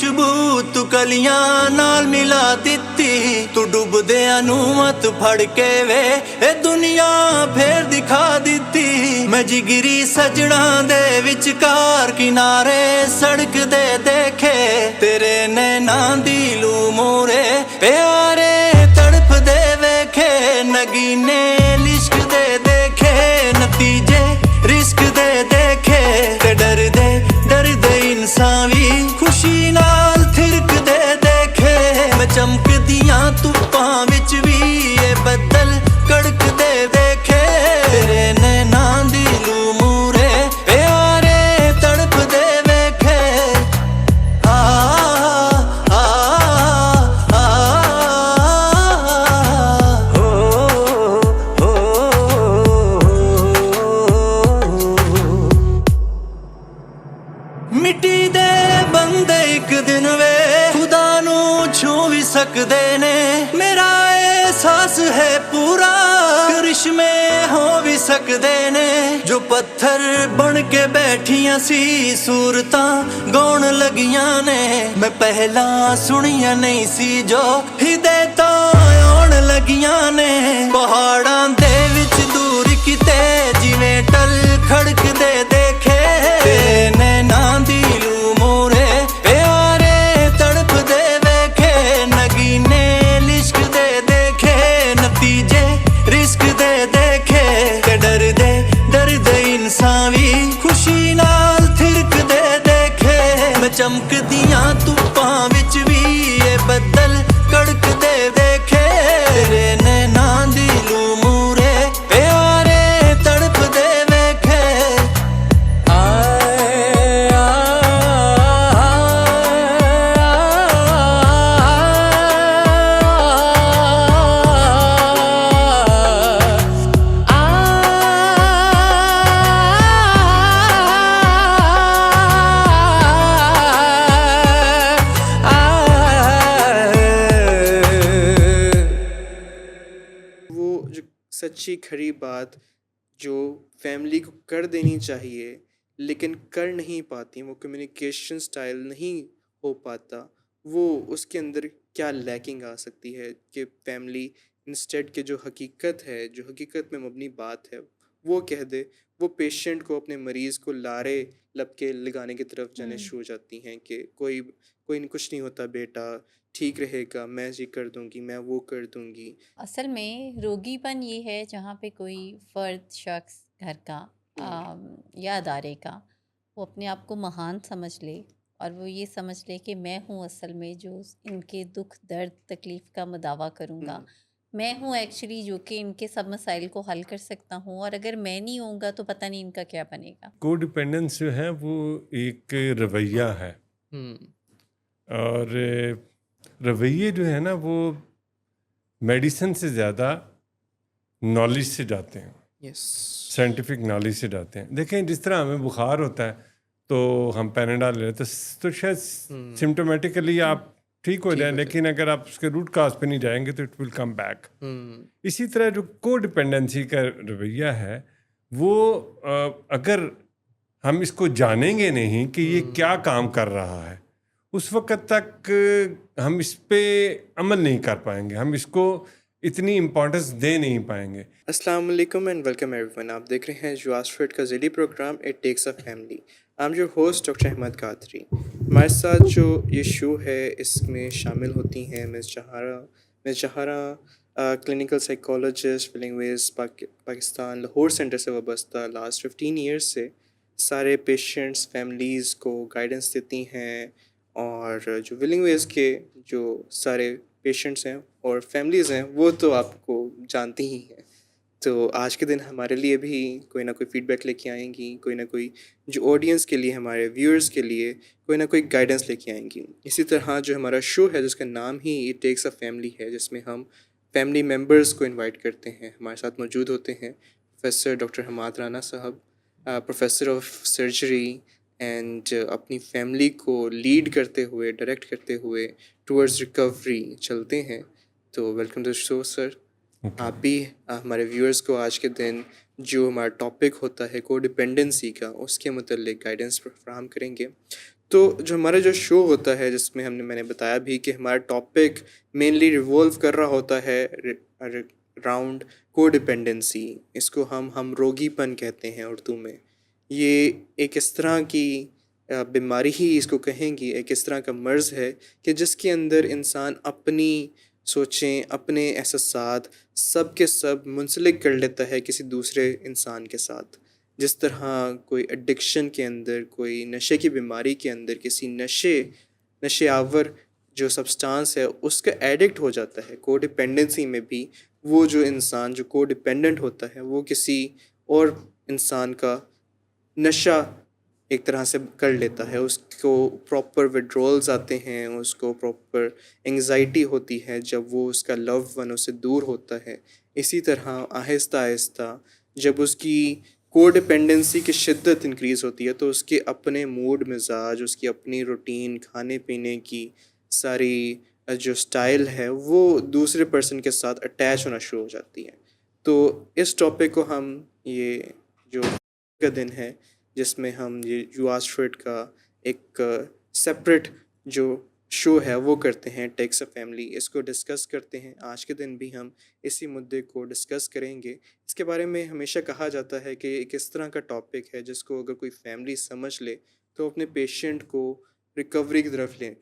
ਖੁਸ਼ਬੂ ਤੂੰ ਕਲੀਆਂ ਨਾਲ ਮਿਲਾ ਦਿੱਤੀ, ਤੂੰ ਡੁੱਬਦਿਆਂ ਨੂੰ ਮਤ ਫੜ ਕੇ ਵੇ ਇਹ ਦੁਨੀਆ ਫੇਰ ਦਿਖਾ ਦਿੱਤੀ। ਮੈਂ ਜਿਗਰੀ ਸਜਣਾ ਦੇ ਵਿਚਕਾਰ ਕਿਨਾਰੇ ਸੜਕ ਦੇ ਦੇਖੇ, ਤੇਰੇ ਨੈਣਾਂ ਦੀ ਲੂ ਮੂਰੇ ਪਿਆਰੇ ਤੜਫਦੇ ਵੇਖੇ। ਨਗੀਨੇ ਲਿਸ਼ਕ ਦੇ ਦੇਖੇ, ਨਤੀਜੇ ਰਿਸਕ ਦੇ ਦੇਖੇ, ਤੇ ਡਰਦੇ ਇਨਸਾਨ ਵੀ ਖੁਸ਼ੀ ਨਾਲ ਥਿਰਕਦੇ ਦੇਖੇ। ਮੈਂ ਚਮਕਦੀਆਂ ਧੁੱਪਾਂ ਵਿੱਚ ਵੀ ਇਹ ਬੱਦਲ ਕੜਕਦੇ ਦੇਖੇ, ਤੇਰੇ ਨੈਣਾਂ ਦੀ ਲੂ ਮੂਰੇ ਪਿਆਰੇ ਤੜਪਦੇ ਵੇਖੇ। ਆ ਆ ਆ ਮਿੱਟੀ ਦੇ ਬੰਦੇ ਇੱਕ ਦਿਨ ਵੇ ਖੁਦਾ ਨੂੰ ਛੂ ਵੀ ਸਕਦੇ ਨੇ। ਮੇਰਾ ਅਹਿਸਾਸ ਹੈ ਪੂਰਾ ਕਰਿਸ਼ਮੇ ਹੋ ਵੀ ਸਕਦੇ ਨੇ। ਜੋ ਪੱਥਰ ਬਣ ਕੇ ਬੈਠੀਆਂ ਸੀ ਸੂਰਤਾਂ ਗਾਉਣ ਲੱਗੀਆਂ ਨੇ। ਮੈਂ ਪਹਿਲਾਂ ਸੁਣੀਆਂ ਨਹੀਂ ਸੀ ਜੋ ਹਿਦਾਇਤਾਂ ਆਉਣ ਲੱਗੀਆਂ ਨੇ। ਪਹਾੜਾਂ ਦੇ ਵਿੱਚ ਦੂਰ ਕਿਤੇ ਜਿਵੇਂ ਟਲ ਖੜਕਦੇ ਦੇਖੇ, ਤੇ ਨੈਣਾਂ ਦੀ ਲੂ ਮੂਰੇ ਪਿਆਰੇ ਤੜਪਦੇ ਵੇਖੇ। ਨਗੀਨੇ ਲਿਸ਼ਕ ਦੇ ਦੇਖੇ, ਨਤੀਜੇ ਰਿਸਕ ਦੇ ਦੇਖੇ, ਤੇ ਡਰਦੇ ਇਨਸਾਨ ਵੀ ਖੁਸ਼ੀ ਨਾਲ ਥਿਰਕਦੇ ਦੇਖੇ। ਮੈਂ ਚਮਕਦੀਆਂ ਧੁੱਪਾਂ ਵਿੱਚ ਵੀ ਇਹ ਬੱਦਲ ਕੜਕਦੇ ਦੇਖੇ, ਤੇਰੇ ਨੈਣਾਂ ਦੀ ਲੂ ਮੂਰੇ ਪਿਆਰੇ ਤੜਪਦੇ ਵੇਖੇ। وہ جو سچی کھری بات جو فیملی کو کر دینی چاہیے لیکن کر نہیں پاتی، وہ کمیونیکیشن سٹائل نہیں ہو پاتا، وہ اس کے اندر کیا لیکنگ آ سکتی ہے کہ فیملی انسٹیڈ کے جو حقیقت ہے، جو حقیقت میں مبنی بات ہے وہ کہہ دے، وہ پیشنٹ کو، اپنے مریض کو لارے لپکے لگانے کی طرف جانے شروع ہو جاتی ہیں کہ کوئی کچھ نہیں ہوتا بیٹا، ٹھیک رہے گا، میں یہ کر دوں گی، میں وہ کر دوں گی۔ اصل میں روگی پن یہ ہے جہاں پہ کوئی فرد، شخص گھر کا یا ادارے کا وہ اپنے آپ کو مہان سمجھ لے، اور وہ یہ سمجھ لے کہ میں ہوں اصل میں جو ان کے دکھ درد تکلیف کا مداوع کروں گا، میں ہوں ایکچولی جو کہ ان کے سب مسائل کو حل کر سکتا ہوں، اور اگر میں نہیں ہوں گا تو پتہ نہیں ان کا کیا بنے گا۔ کو ڈیپینڈنس جو ہے وہ ایک رویہ ہے، اور رویے جو ہے نا وہ میڈیسن سے زیادہ نالج سے جاتے ہیں، یس، سائنٹیفک نالج سے جاتے ہیں۔ دیکھیں جس طرح ہمیں بخار ہوتا ہے تو ہم پیناڈول لیتے تو شاید سمٹومیٹیکلی آپ ٹھیک ہو جائیں، لیکن اگر آپ اس کے روٹ کاز پہ نہیں جائیں گے تو اٹ ول کم بیک۔ اسی طرح جو کو ڈیپینڈنسی کا رویہ ہے وہ اگر ہم اس کو جانیں گے نہیں کہ یہ کیا کام کر رہا ہے، اس وقت تک ہم اس پہ عمل نہیں کر پائیں گے، ہم اس کو اتنی امپورٹنس دے نہیں پائیں گے۔ السلام علیکم اینڈ ویلکم ایوری ون، آپ دیکھ رہے ہیں جواز فٹ کا ذیلی program it takes a family. I am your host doctor Ahmed Qadri. ہمارے ساتھ جو یہ شو ہے اس میں شامل ہوتی ہیں مس جہارا کلینکل سائیکالوجسٹ، ولنگ ویز پاکستان لاہور سینٹر سے وابستہ، لاسٹ 15 ایئرس سے سارے پیشنٹس، فیملیز کو گائیڈنس دیتی ہیں، اور جو ولنگ ویز کے جو سارے پیشنٹس ہیں اور فیملیز ہیں وہ تو آپ کو جانتی ہی ہیں۔ تو آج کے دن ہمارے لیے بھی کوئی نہ کوئی فیڈ بیک لے کے آئیں گی، کوئی نہ کوئی جو آڈینس کے لیے، ہمارے ویورز کے لیے کوئی نہ کوئی گائیڈنس لے کے آئیں گی۔ اسی طرح جو ہمارا شو ہے جس کا نام ہی اٹ ٹیکس اے فیملی ہے، جس میں ہم فیملی ممبرز کو انوائٹ کرتے ہیں۔ ہمارے ساتھ موجود ہوتے ہیں پروفیسر ڈاکٹر حماد رانا صاحب، پروفیسر آف سرجری، اینڈ اپنی فیملی کو لیڈ کرتے ہوئے، ڈائریکٹ کرتے ہوئے ٹورڈز ریکوری چلتے ہیں۔ تو ویلکم ٹو شو سر۔ آپ بھی ہمارے ویورز کو آج کے دن جو ہمارا ٹاپک ہوتا ہے کو ڈیپینڈنسی کا، اس کے متعلق گائیڈنس فراہم کریں گے۔ تو جو ہمارا جو شو ہوتا ہے جس میں میں نے بتایا بھی کہ ہمارا ٹاپک مینلی ریوالو کر رہا ہوتا ہے راؤنڈ کو ڈپینڈنسی. اس کو ہم روگی پن کہتے ہیں اردو میں. یہ ایک اس طرح کی بیماری ہی اس کو کہیں گی، ایک اس طرح کا مرض ہے کہ جس کے اندر انسان اپنی سوچیں، اپنے احساسات سب کے سب منسلک کر لیتا ہے کسی دوسرے انسان کے ساتھ. جس طرح کوئی ایڈکشن کے اندر، کوئی نشے کی بیماری کے اندر کسی نشے آور جو سبسٹانس ہے اس کا ایڈکٹ ہو جاتا ہے. کو ڈپینڈنسی میں بھی وہ جو انسان جو کو ڈپینڈنٹ ہوتا ہے وہ کسی اور انسان کا نشہ ایک طرح سے کر لیتا ہے. اس کو پراپر وڈرولز آتے ہیں، اس کو پراپر انگزائٹی ہوتی ہے جب وہ اس کا لو ون اس سے دور ہوتا ہے. اسی طرح آہستہ آہستہ جب اس کی کو ڈپینڈنسی کی شدت انکریز ہوتی ہے تو اس کے اپنے موڈ مزاج، اس کی اپنی روٹین، کھانے پینے کی ساری جو سٹائل ہے وہ دوسرے پرسن کے ساتھ اٹیچ ہونا شروع ہو جاتی ہے. تو اس ٹاپک کو ہم یہ جو کا دن ہے جس میں ہم یہ یواس فٹ کا ایک سپریٹ جو شو ہے وہ کرتے ہیں، ٹیکس اے فیملی، اس کو ڈسکس کرتے ہیں. آج کے دن بھی ہم اسی مدعے کو ڈسکس کریں گے. اس کے بارے میں ہمیشہ کہا جاتا ہے کہ ایک اس طرح کا ٹاپک ہے جس کو اگر کوئی فیملی سمجھ لے تو اپنے پیشنٹ کو ریکوری کی طرف لے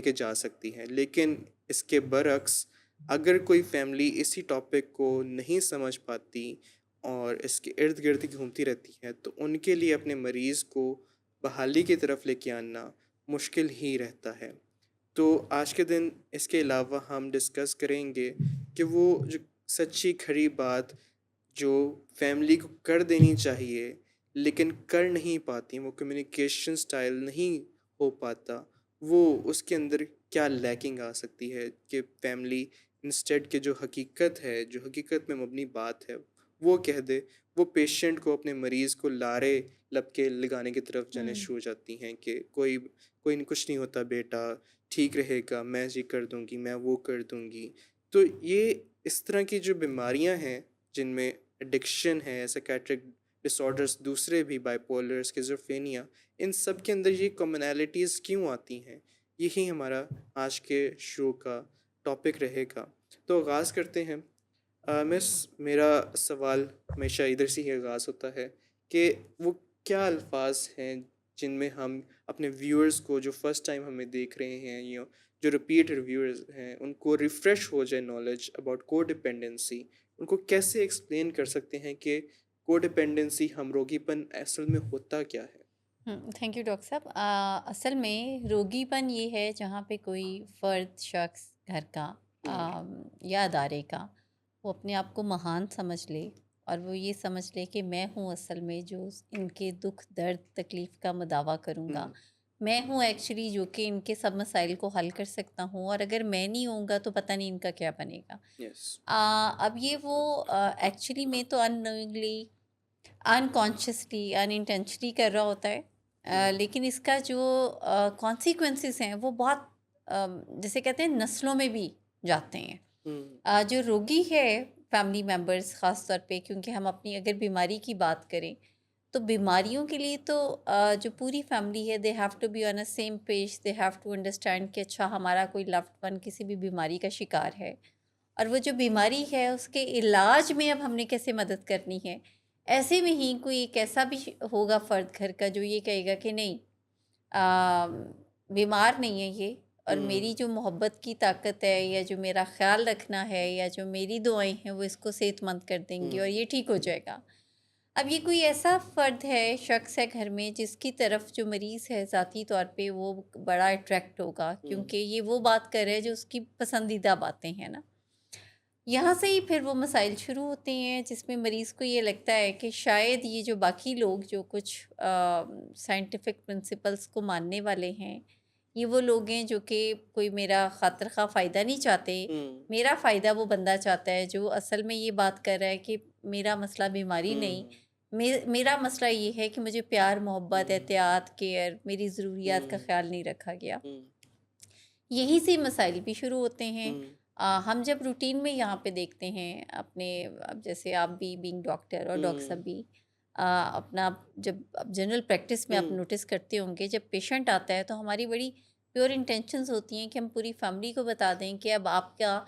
کے جا سکتی ہے. لیکن اس کے برعکس اگر کوئی فیملی اسی ٹاپک کو نہیں سمجھ پاتی اور اس کے ارد گرد گھومتی رہتی ہے تو ان کے لیے اپنے مریض کو بحالی کی طرف لے کے آنا مشکل ہی رہتا ہے. تو آج کے دن اس کے علاوہ ہم ڈسکس کریں گے کہ وہ جو سچی کھری بات جو فیملی کو کر دینی چاہیے لیکن کر نہیں پاتی، وہ کمیونیکیشن سٹائل نہیں ہو پاتا، وہ اس کے اندر کیا لیکنگ آ سکتی ہے کہ فیملی انسٹیڈ کے جو حقیقت ہے، جو حقیقت میں مبنی بات ہے وہ کہہ دے، وہ پیشنٹ کو، اپنے مریض کو لارے لپکے لگانے کی طرف جانے شروع ہو جاتی ہیں کہ کوئی کچھ نہیں ہوتا بیٹا، ٹھیک رہے گا، میں یہ کر دوں گی، میں وہ کر دوں گی. تو یہ اس طرح کی جو بیماریاں ہیں جن میں ایڈکشن ہے، سائکیٹرک ڈس آرڈرس، دوسرے بھی بائیپولر، اسکیزوفرینیا، ان سب کے اندر یہ کامنالٹیز کیوں آتی ہیں، یہی ہمارا آج کے شو کا ٹاپک رہے گا. تو آغاز کرتے ہیں. مس، میرا سوال ہمیشہ ادھر سے ہی آغاز ہوتا ہے کہ وہ کیا الفاظ ہیں جن میں ہم اپنے ویورز کو جو فرسٹ ٹائم ہمیں دیکھ رہے ہیں یا جو ریپیٹ ویورز ہیں ان کو ریفریش ہو جائے نالج اباؤٹ کو ڈپینڈنسی، ان کو کیسے ایکسپلین کر سکتے ہیں کہ کو ڈپینڈنسی، ہم روگی پن اصل میں ہوتا کیا ہے؟ تھینک یو ڈاکٹر صاحب. اصل میں روگی پن یہ ہے جہاں پہ کوئی فرد، شخص گھر کا یا ادارے کا وہ اپنے آپ کو مہان سمجھ لے اور وہ یہ سمجھ لے کہ میں ہوں اصل میں جو ان کے دکھ درد تکلیف کا مداوع کروں گا، میں ہوں ایکچولی جو کہ ان کے سب مسائل کو حل کر سکتا ہوں، اور اگر میں نہیں ہوں گا تو پتہ نہیں ان کا کیا بنے گا. اب یہ وہ ایکچولی میں تو اننوئنگلی، انکانشیسلی، انٹینشنلی کر رہا ہوتا ہے، لیکن اس کا جو کانسیکوینسز ہیں وہ بہت جیسے کہتے ہیں نسلوں میں بھی جاتے ہیں. جو روگی ہے فیملی ممبرس خاص طور پہ، کیونکہ ہم اپنی اگر بیماری کی بات کریں تو بیماریوں کے لیے تو جو پوری فیملی ہے they have to be on a same page, they have to understand کہ اچھا ہمارا کوئی لوڈ ون کسی بھی بیماری کا شکار ہے، اور وہ جو بیماری ہے اس کے علاج میں اب ہم نے کیسے مدد کرنی ہے. ایسے میں ہی کوئی ایک ایسا بھی ہوگا فرد گھر کا جو یہ کہے گا کہ نہیں، بیمار نہیں ہے یہ، اور میری جو محبت کی طاقت ہے یا جو میرا خیال رکھنا ہے یا جو میری دعائیں ہیں وہ اس کو صحت مند کر دیں گی اور یہ ٹھیک ہو جائے گا. اب یہ کوئی ایسا فرد ہے، شخص ہے گھر میں جس کی طرف جو مریض ہے ذاتی طور پہ وہ بڑا اٹریکٹ ہوگا، کیونکہ یہ وہ بات کر رہے ہے جو اس کی پسندیدہ باتیں ہیں نا. یہاں سے ہی پھر وہ مسائل شروع ہوتے ہیں جس میں مریض کو یہ لگتا ہے کہ شاید یہ جو باقی لوگ جو کچھ سائنٹیفک پرنسپلس کو ماننے والے ہیں، یہ وہ لوگ ہیں جو کہ کوئی میرا خاطر خواہ فائدہ نہیں چاہتے، میرا فائدہ وہ بندہ چاہتا ہے جو اصل میں یہ بات کر رہا ہے کہ میرا مسئلہ بیماری نہیں، میرا مسئلہ یہ ہے کہ مجھے پیار، محبت، احتیاط، کیئر، میری ضروریات کا خیال نہیں رکھا گیا. یہی سے مسائل بھی شروع ہوتے ہیں. ہم جب روٹین میں یہاں پہ دیکھتے ہیں اپنے، اب جیسے آپ بھی بینگ ڈاکٹر اور ڈاکٹر صاحب بھی، اپنا جب جنرل پریکٹس میں آپ نوٹس کرتے ہوں گے، جب پیشنٹ آتا ہے تو ہماری بڑی پیور انٹینشنز ہوتی ہیں کہ ہم پوری فیملی کو بتا دیں کہ اب آپ کا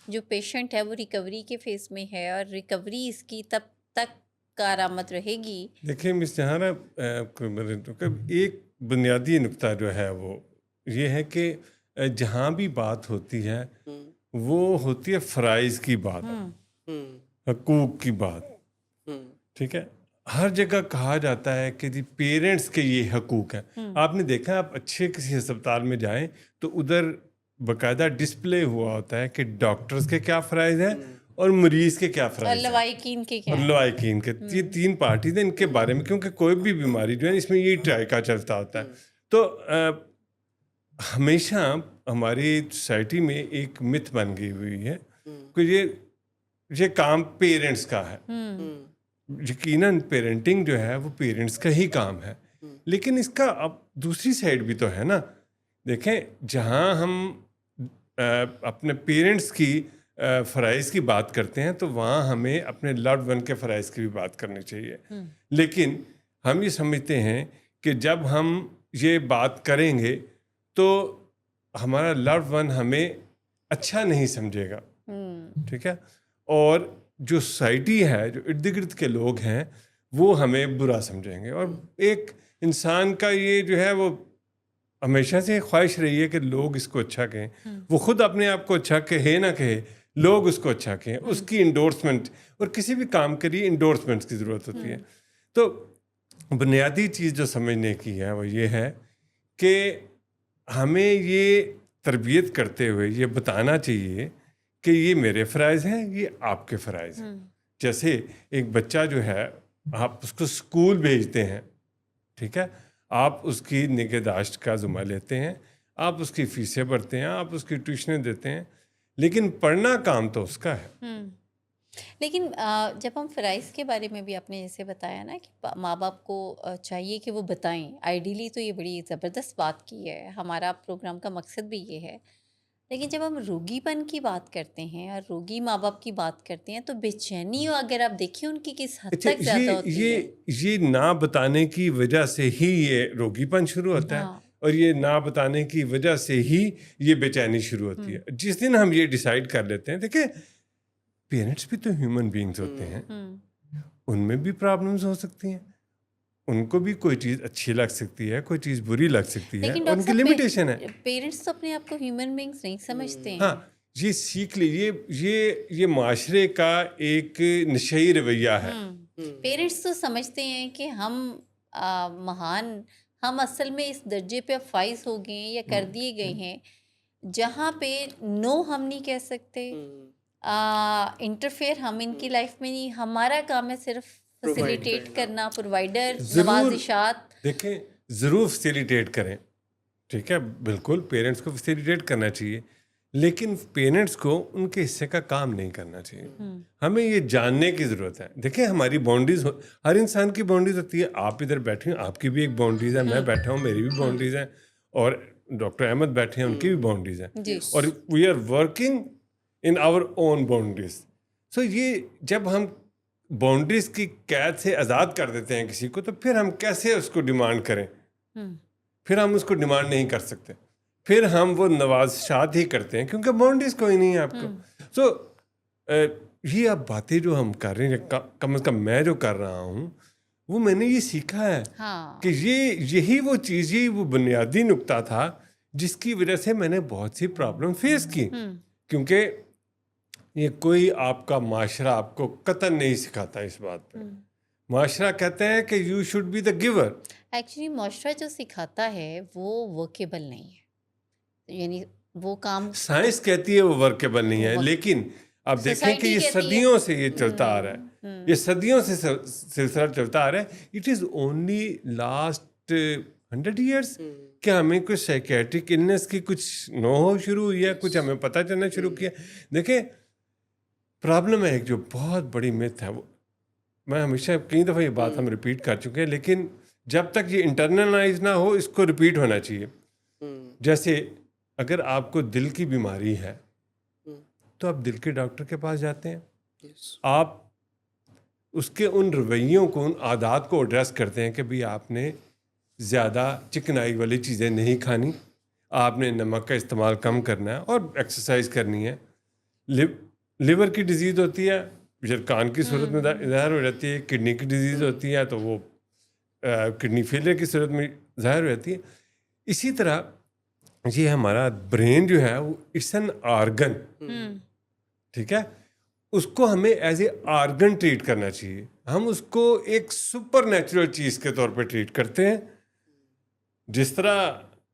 جو پیشنٹ ہے وہ ریکوری کے فیز میں ہے اور ریکوری اس کی تب تک کارآمد رہے گی. دیکھیں مس جہاں ایک بنیادی نقطہ جو ہے وہ یہ ہے کہ جہاں بھی بات ہوتی ہے وہ ہوتی ہے فرائض کی بات، حقوق کی بات. ٹھیک ہے، ہر جگہ کہا جاتا ہے کہ جی پیرنٹس کے یہ حقوق ہیں. آپ نے دیکھا آپ اچھے کسی ہسپتال میں جائیں تو ادھر باقاعدہ ڈسپلے ہوا ہوتا ہے کہ ڈاکٹرز کے کیا فرائض ہیں اور مریض کے کیا فرائض ہیں، لوائقین کے کیا اور لوائقین کے. یہ تین پارٹیز ہیں ان کے بارے میں، کیونکہ کوئی بھی بیماری جو ہے اس میں یہی ٹرائکا چلتا ہوتا ہے. تو ہمیشہ ہماری سوسائٹی میں ایک مت بن گئی ہوئی ہے کہ یہ کام پیرنٹس کا ہے. یقیناً پیرنٹنگ جو ہے وہ پیرنٹس کا ہی کام ہے، لیکن اس کا اب دوسری سائڈ بھی تو ہے نا. دیکھیں جہاں ہم اپنے پیرنٹس کی فرائض کی بات کرتے ہیں تو وہاں ہمیں اپنے لوڈ ون کے فرائض کی بھی بات کرنی چاہیے. لیکن ہم یہ سمجھتے ہیں کہ جب ہم یہ بات کریں گے تو ہمارا لوڈ ون ہمیں اچھا نہیں سمجھے گا. ٹھیک ہے، اور جو سوسائٹی ہے، جو ارد گرد کے لوگ ہیں وہ ہمیں برا سمجھیں گے. اور ایک انسان کا یہ جو ہے وہ ہمیشہ سے خواہش رہی ہے کہ لوگ اس کو اچھا کہیں. وہ خود اپنے آپ کو اچھا کہے نہ کہے، لوگ اس کو اچھا کہیں. اس کی انڈورسمنٹ، اور کسی بھی کام کے لیے انڈورسمنٹ کی ضرورت ہوتی ہے. تو بنیادی چیز جو سمجھنے کی ہے وہ یہ ہے کہ ہمیں یہ تربیت کرتے ہوئے یہ بتانا چاہیے کہ یہ میرے فرائض ہیں، یہ آپ کے فرائض ہیں. جیسے ایک بچہ جو ہے آپ اس کو اسکول بھیجتے ہیں، ٹھیک ہے، آپ اس کی نگہداشت کا ذمہ لیتے ہیں، آپ اس کی فیسیں بھرتے ہیں، آپ اس کی ٹیوشنیں دیتے ہیں، لیکن پڑھنا کام تو اس کا ہے. لیکن جب ہم فرائض کے بارے میں بھی آپ نے جیسے بتایا نا کہ ماں باپ کو چاہیے کہ وہ بتائیں، آئیڈیلی تو یہ بڑی زبردست بات کی ہے، ہمارا پروگرام کا مقصد بھی یہ ہے. لیکن جب ہم روگی پن کی بات کرتے ہیں اور روگی ماں باپ کی بات کرتے ہیں تو بے چینی اگر آپ دیکھیں ان کی کس حد تک زیادہ ہوتی ہے. یہ نہ بتانے کی وجہ سے ہی یہ روگی پن شروع ہوتا ہے، اور یہ نہ بتانے کی وجہ سے ہی یہ بے چینی شروع ہوتی ہے. جس دن ہم یہ ڈیسائیڈ کر لیتے ہیں، دیکھیں پیرنٹس بھی تو ہیومن بینگز ہوتے ہیں، ان میں بھی پرابلمز ہو سکتی ہیں، ان کو بھی کوئی چیز اچھی لگ سکتی ہے، کوئی چیز بری لگ سکتی ہے، ان کی لمیٹیشن ہے. پیرنٹس تو اپنے آپ کو ہیومن بینگز نہیں سمجھتے ہیں. ہاں یہ سیکھ لیجیے، یہ معاشرے کا ایک نشئی رویہ ہے. پیرنٹس تو سمجھتے ہیں کہ ہم مہان، ہم اصل میں اس درجے پہ فائز ہو گئے یا کر دیے گئے ہیں جہاں پہ نو ہم نہیں کہہ سکتے، انٹرفیئر ہم ان کی لائف میں نہیں. ہمارا کام ہے صرف فیسیلیٹیٹ کرنا، پرووائڈر، نوازشات. دیکھیں ضرور فیسیلیٹیٹ کریں، ٹھیک ہے، بالکل پیرنٹس کو فیسیلیٹیٹ کرنا چاہیے، لیکن پیرنٹس کو ان کے حصے کا کام نہیں کرنا چاہیے. ہمیں یہ جاننے کی ضرورت ہے. دیکھیں ہماری باؤنڈریز، ہر انسان کی باؤنڈریز ہوتی ہے. آپ ادھر بیٹھے ہیں، آپ کی بھی ایک باؤنڈریز ہے، میں بیٹھا ہوں، میری بھی باؤنڈریز ہیں، اور ڈاکٹر احمد بیٹھے ہیں، ان کی بھی باؤنڈریز ہیں، اور we are working in our own boundaries. So یہ جب ہم باؤنڈریز کی قید سے آزاد کر دیتے ہیں کسی کو، تو پھر ہم کیسے اس کو ڈیمانڈ کریں؟ پھر ہم اس کو ڈیمانڈ نہیں کر سکتے، پھر ہم وہ نوازشات ہی کرتے ہیں کیونکہ باؤنڈریز کوئی نہیں ہے آپ کو. سو یہ اب باتیں جو ہم کر رہے ہیں، کم از کم میں جو کر رہا ہوں، وہ میں نے یہ سیکھا ہے کہ یہی وہ چیز، یہی وہ بنیادی نقطہ تھا جس کی وجہ سے میں نے بہت سی پرابلم فیس کی. کیونکہ یہ کوئی آپ کا معاشرہ آپ کو قطعاً نہیں سکھاتا اس بات پہ. معاشرہ کہتے ہیں کہ you should be the giver. Actually معاشرہ جو سکھاتا ہے وہ ورکیبل نہیں ہے، یعنی وہ کام سائنس کہتی ہے وہ ورکیبل نہیں ہے، لیکن آپ دیکھیں کہ یہ صدیوں سے یہ چلتا آ رہا ہے، یہ صدیوں سے سلسلہ چلتا آ رہا ہے. It is only last 100 years کہ ہمیں کچھ سائیکیٹرک النس کی کچھ نو ہو شروع ہوئی ہے، کچھ ہمیں پتہ چلنا شروع کیا. دیکھیں پرابلم ہے ایک جو بہت بڑی میتھ ہے، وہ میں ہمیشہ کئی دفعہ یہ بات ہم ریپیٹ کر چکے ہیں، لیکن جب تک یہ انٹرنلائز نہ ہو اس کو ریپیٹ ہونا چاہیے. جیسے اگر آپ کو دل کی بیماری ہے تو آپ دل کے ڈاکٹر کے پاس جاتے ہیں، آپ اس کے ان رویوں کو، ان عادات کو ایڈریس کرتے ہیں کہ بھئی آپ نے زیادہ چکنائی والی چیزیں نہیں کھانی، آپ نے نمک کا استعمال کم کرنا ہے اور ایکسرسائز کرنی ہے. لیور کی ڈیزیز ہوتی ہے جرکان کی صورت میں ظاہر ہو جاتی ہے، کڈنی کی ڈیزیز ہوتی ہے تو وہ کڈنی فیلئر کی صورت میں ظاہر ہو جاتی ہے. اسی طرح یہ ہمارا برین جو ہے وہ اٹس این آرگن، ٹھیک ہے، اس کو ہمیں ایز اے آرگن ٹریٹ کرنا چاہیے. ہم اس کو ایک سپر نیچرل چیز کے طور پہ ٹریٹ کرتے ہیں. جس طرح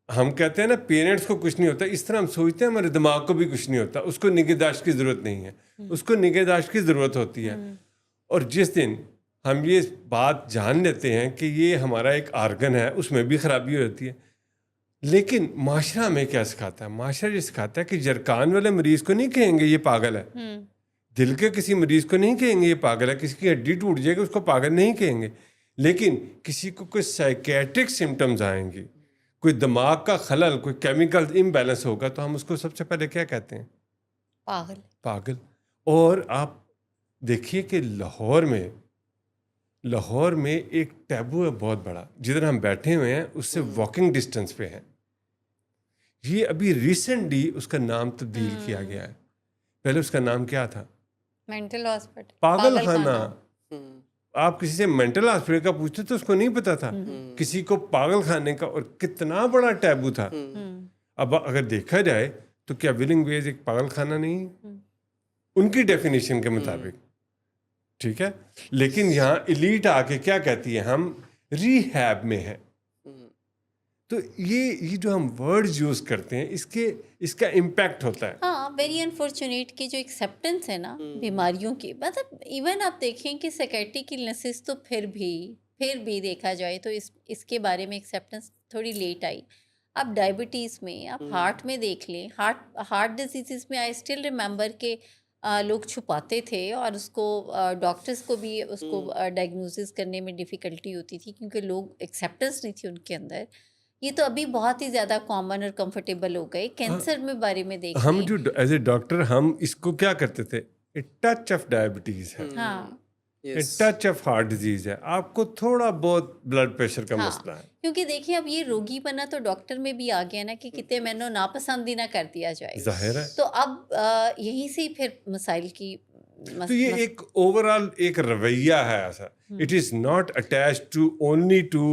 ہم کہتے ہیں نا پیرنٹس کو کچھ نہیں ہوتا، اس طرح ہم سوچتے ہیں ہمارے دماغ کو بھی کچھ نہیں ہوتا، اس کو نگہداشت کی ضرورت نہیں ہے، اس کو نگہداشت کی ضرورت ہوتی ہے. اور جس دن ہم یہ بات جان لیتے ہیں کہ یہ ہمارا ایک آرگن ہے، اس میں بھی خرابی ہوتی ہے. لیکن معاشرہ ہمیں کیا سکھاتا ہے؟ معاشرہ یہ سکھاتا ہے کہ جرکان والے مریض کو نہیں کہیں گے یہ پاگل ہے، دل کے کسی مریض کو نہیں کہیں گے یہ پاگل ہے، کسی کی ہڈی ٹوٹ جائے گی اس کو پاگل نہیں کہیں گے. لیکن کسی کو کوئی سائیکیٹرک سمٹمز آئیں گی، کوئی دماغ کا خلل، کوئی کیمیکل امبیلنس ہوگا تو ہم اس کو سب سے پہلے کیا کہتے ہیں؟ پاگل. اور آپ دیکھیے کہ لاہور میں ایک ٹیبو ہے بہت بڑا، جدھر ہم بیٹھے ہوئے ہیں اس سے واکنگ ڈسٹینس پہ ہے. یہ ابھی ریسنٹلی اس کا نام تبدیل کیا گیا ہے. پہلے اس کا نام کیا تھا؟ مینٹل ہاسپٹل، پاگل خانہ. آپ کسی سے مینٹل ہاسپٹل کا پوچھتے تو اس کو نہیں پتا تھا، کسی کو پاگل خانے کا، اور کتنا بڑا ٹیبو تھا. اب اگر دیکھا جائے تو کیا ولنگ ویز ایک پاگل خانہ نہیں ہے ان کی ڈیفینیشن کے مطابق، ٹھیک ہے. لیکن یہاں ایلیٹ آ کے کیا کہتی ہے؟ ہم ریہیب میں ہیں. تو یہ جو ہم ورڈ یوز کرتے ہیں اس کا امپیکٹ ہوتا ہے. ہاں، ویری انفارچونیٹ کی جو ایکسیپٹنس ہے نا بیماریوں کی، مطلب ایون آپ دیکھیں کہ سیکیٹرک النیسز تو پھر بھی دیکھا جائے تو اس کے بارے میں ایکسیپٹنس تھوڑی لیٹ آئی. آپ ڈائبٹیز میں، آپ ہارٹ میں دیکھ لیں، ہارٹ ڈیزیزز میں آئی اسٹل ریممبر کہ لوگ چھپاتے تھے اور اس کو ڈاکٹرز کو بھی اس کو ڈائگنوسس کرنے میں ڈیفیکلٹی ہوتی تھی کیونکہ لوگ ایکسیپٹنس نہیں تھی ان کے اندر. یہ تو ابھی بہت ہی زیادہ کامن اور کمفرٹیبل ہو گئے. کینسر میں بارے میں دیکھ ہم جو ایز اے ڈاکٹر ہم اس کو کیا کرتے تھے؟ ٹچ آف ڈائبٹیز ہے، ٹچ آف ہارٹ ڈیزیز ہے، آپ کو تھوڑا بہت بلڈ پریشر کا مسئلہ ہے. کیونکہ دیکھیے اب یہ روگی پنا تو ڈاکٹر میں بھی آ گیا نا کہ کتنے مینو ناپسند ہی نہ کر دیا جائے. ظاہر ہے. تو اب یہیں سے پھر مسائل کی تو یہ ایک اوور آل ایک رویہ ہے ایسا. It is not attached to only to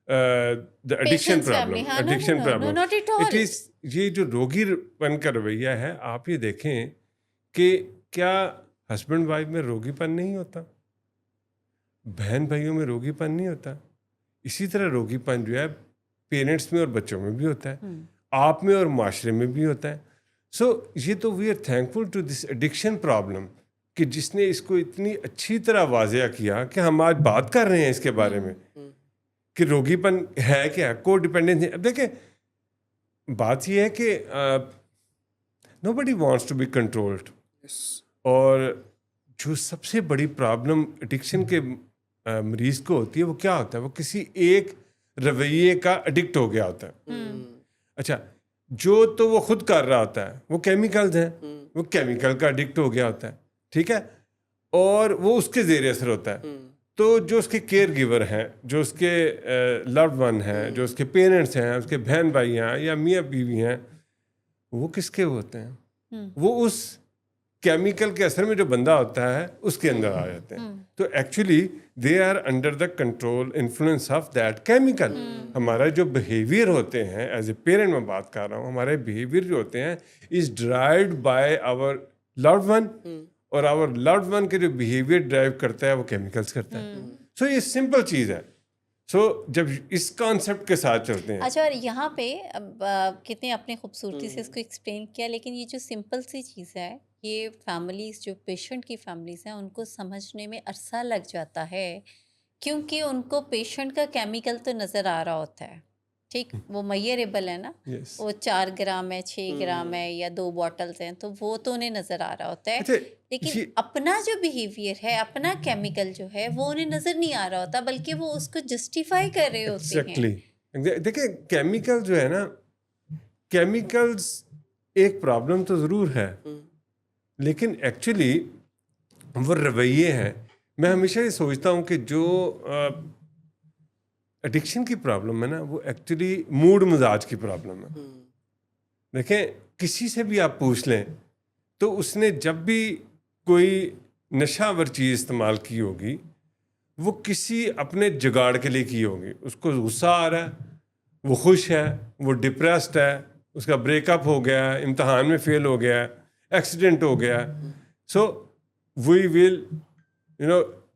the addiction problem. It is یہ جو روگی پن کا رویہ ہے. آپ یہ دیکھیں کہ کیا ہسبینڈ وائف میں روگی پن نہیں ہوتا، بہن بھائیوں میں روگی پن نہیں ہوتا. اسی طرح روگی پن جو ہے پیرنٹس میں اور بچوں میں بھی ہوتا ہے، آپ میں اور معاشرے میں بھی ہوتا ہے. سو یہ تو we are thankful to this addiction problem کہ جس نے اس کو اتنی اچھی طرح واضح کیا کہ ہم آج بات کر رہے ہیں اس کے بارے میں کہ روگی پن ہے کیا، کو ڈیپینڈنس. اب دیکھیں بات یہ ہے کہ نو بڈی وانٹس ٹو بی کنٹرولڈ. اور جو سب سے بڑی پرابلم ایڈکشن کے مریض کو ہوتی ہے وہ کیا ہوتا ہے؟ وہ کسی ایک رویے کا ایڈکٹ ہو گیا ہوتا ہے. اچھا، جو تو وہ خود کر رہا ہوتا ہے وہ کیمیکلز ہیں، وہ کیمیکل کا ایڈکٹ ہو گیا ہوتا ہے، ٹھیک ہے، اور وہ اس کے زیر اثر ہوتا ہے. تو جو اس کے کیئر گیور ہیں، جو اس کے لوڈ ون ہیں، جو اس کے پیرنٹس ہیں، اس کے بہن بھائی ہیں یا میاں بیوی ہیں، وہ کس کے ہوتے ہیں؟ وہ اس کیمیکل کے اثر میں جو بندہ ہوتا ہے اس کے اندر آ جاتے ہیں. تو actually they are under the control influence of that chemical. ہمارا جو بیہیویئر ہوتے ہیں ایز اے پیرنٹ میں بات کر رہا ہوں، ہمارے بیہیویئر جو ہوتے ہیں is driven by our loved one, اور آور لوڈ ون کے جو بیہیویئر ڈرائیو کرتا ہے وہ کیمیکلز کرتا ہے. سو یہ سمپل چیز ہے. سو جب اس کانسیپٹ کے ساتھ چلتے ہیں. اچھا، اور یہاں پہ کتنے اپنے خوبصورتی سے اس کو ایکسپلین کیا، لیکن یہ جو سمپل سی چیز ہے یہ فیملیز جو پیشنٹ کی فیملیز ہیں ان کو سمجھنے میں عرصہ لگ جاتا ہے کیونکہ ان کو پیشنٹ کا کیمیکل تو نظر آ رہا ہوتا ہے. ٹھیک، وہ میئریبل ہے نا، وہ 4 گرام ہے، 6 گرام ہے یا 2 بوٹلز ہیں، تو وہ تو انہیں نظر آ رہا ہوتا ہے. لیکن اپنا جو بیہیویئر ہے، اپنا کیمیکل جو ہے وہ انہیں نظر نہیں آ رہا ہوتا، بلکہ وہ اس کو جسٹیفائی کر رہے ہوتے ہیں. دیکھیں کیمیکل جو ہے نا، کیمیکلز ایک پرابلم تو ضرور ہے، لیکن ایکچولی وہ رویے ہیں. میں ہمیشہ یہ سوچتا ہوں کہ جو ایڈکشن کی پرابلم ہے نا وہ ایکچولی موڈ مزاج کی پرابلم ہے. دیکھیں کسی سے بھی آپ پوچھ لیں تو اس نے جب بھی کوئی نشہ آور چیز استعمال کی ہوگی وہ کسی اپنے جگاڑ کے لیے کی ہوگی. اس کو غصہ آ رہا ہے, وہ خوش ہے, وہ ڈپریسڈ ہے, اس کا بریک اپ ہو گیا, امتحان میں فیل ہو گیا, ایکسیڈنٹ ہو گیا. سو وی ول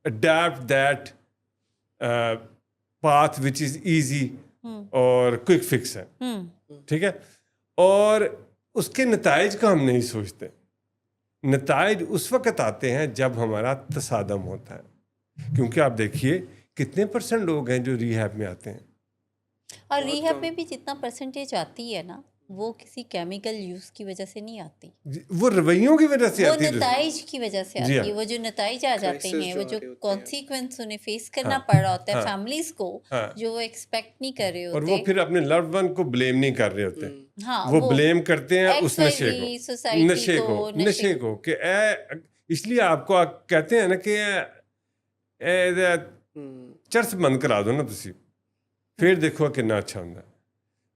adapt that path which is easy اور کوئک فکس ہے. ٹھیک ہے, اور اس کے نتائج کا ہم نہیں سوچتے. نتائج اس وقت آتے ہیں جب ہمارا تصادم ہوتا ہے, کیونکہ آپ دیکھیے کتنے % لوگ ہیں جو ریہیب میں آتے ہیں, اور ریہیب میں بھی جتنا پرسنٹیج آتی ہے نا وہ کسی کیمیکل یوز کی وجہ سے نہیں آتی, وہ رویوں کی وجہ سے وہ آتی ہے, نتائج کی وجہ سے آتی ہے. وہ جو نتائج آ جاتے ہیں, وہ جو کانسیکوینس انہیں فیس کرنا پڑ رہا ہوتا ہے فیملیز کو, جو وہ ایکسپیکٹ نہیں کر رہے ہوتے, اور وہ پھر اپنے لوڈ ون کو بلیم نہیں کر رہے ہوتے. ہاں وہ بلیم کرتے ہیں اس نشے کو کہ اس لیے آپ کو کہتے ہیں نا کہ چرس بند کرا دو نا تسی, پھر دیکھو کتنا اچھا ہوتا ہے.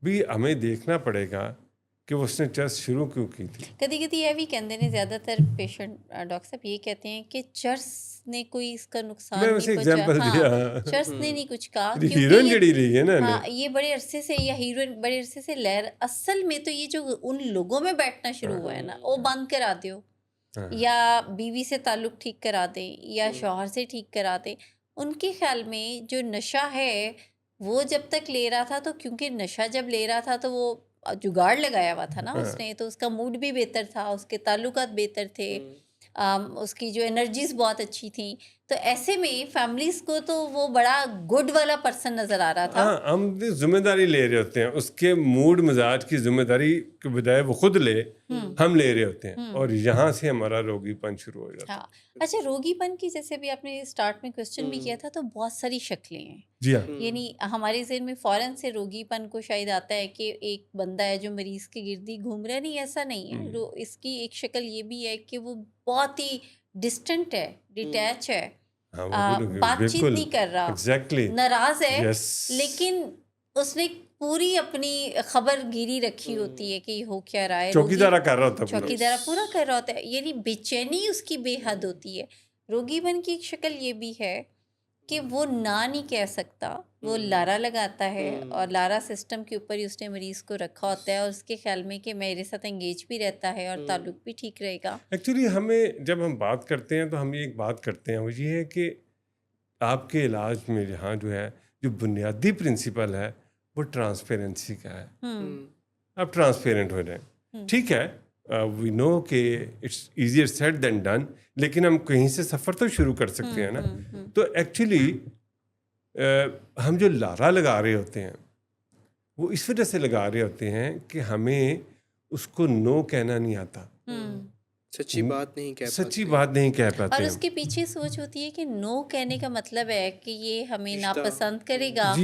بھی ہمیں دیکھنا پڑے گا کہ اس نے چرس شروع کیوں کی تھی. کدی کدی یہ بھی کہتے ہیں زیادہ تر پیشنٹ ڈاکٹر صاحب یہ کہتے ہیں کہ چرس نے کوئی اس کا نقصان نہیں پہنچایا, چرس نے نہیں کچھ کہا, ہیروئن جڑی رہی ہے نا, ہاں یہ بڑے عرصے سے, یا ہیروئن بڑے عرصے سے لہر, اصل میں تو یہ جو ان لوگوں میں بیٹھنا شروع ہوا ہے نا وہ بند کرا دیو, یا بیوی سے تعلق ٹھیک کرا دیں, یا شوہر سے ٹھیک کرا دیں. ان کے خیال میں جو نشہ ہے وہ جب تک لے رہا تھا, تو کیونکہ نشہ جب لے رہا تھا تو وہ جگاڑ لگایا ہوا تھا نا اس نے, تو اس کا موڈ بھی بہتر تھا, اس کے تعلقات بہتر تھے, اس کی جو انرجیز بہت اچھی تھیں. تو ایسے میں فیملیز کو تو وہ بڑا گڈ والا پرسن نظر آ رہا تھا. ہم ذمہ داری لے رہے ہوتے ہیں, اس کے موڈ مزاج کی ذمہ داری کے بجائے وہ خود لے, ہم لے رہے ہوتے ہیں, اور یہاں سے ہمارا روگی پن شروع ہو جاتا ہے. ہاں اچھا, روگی پن کی جیسے بھی آپ نے اسٹارٹ میں کوشچن بھی کیا تھا, تو بہت ساری شکلیں ہیں. جی ہاں, یعنی ہمارے ذہن میں فوراً سے روگی پن کو شاید آتا ہے کہ ایک بندہ ہے جو مریض کے گردی گھوم رہا ہے. نہیں, ایسا نہیں ہے. اس کی ایک شکل یہ بھی ہے کہ وہ بہت ہی ڈسٹنٹ ہے, ڈیٹیچ ہے, بات چیت نہیں کر رہا, ناراض ہے, لیکن اس نے پوری اپنی خبر گیری رکھی ہوتی ہے کہ یہ ہو کیا رہا ہے, چوکیدارا کر رہا ہوتا ہے, چوکیدارا پورا کر رہا ہوتا ہے. یعنی بے چینی اس کی بے حد ہوتی ہے. روگی پن کی ایک شکل یہ بھی ہے کہ وہ نہ نہیں کہہ سکتا, وہ لارا لگاتا ہے, اور لارا سسٹم کے اوپر ہی اس نے مریض کو رکھا ہوتا ہے, اور اس کے خیال میں کہ میرے ساتھ انگیج بھی رہتا ہے اور تعلق بھی ٹھیک رہے گا. ایکچولی ہمیں جب ہم بات کرتے ہیں تو ہم ایک بات کرتے ہیں, وہ یہ ہے کہ آپ کے علاج میں جہاں جو ہے جو بنیادی پرنسپل ہے وہ ٹرانسپیرنسی کا ہے. آپ ٹرانسپیرنٹ ہو جائیں. ٹھیک ہے, وی نو کہ it's easier said than done, لیکن ہم کہیں سے سفر تو شروع کر سکتے ہیں نا. تو ایکچولی ہم جو لارا لگا رہے ہوتے ہیں وہ اس وجہ سے لگا رہے ہوتے ہیں کہ ہمیں اس کو نو کہنا نہیں آتا, سچی بات نہیں کہہ پاتے. اور اس کے پیچھے سوچ ہوتی ہے کہ نو کہنے کا مطلب ہے کہ یہ ہمیں ناپسند کرے گا,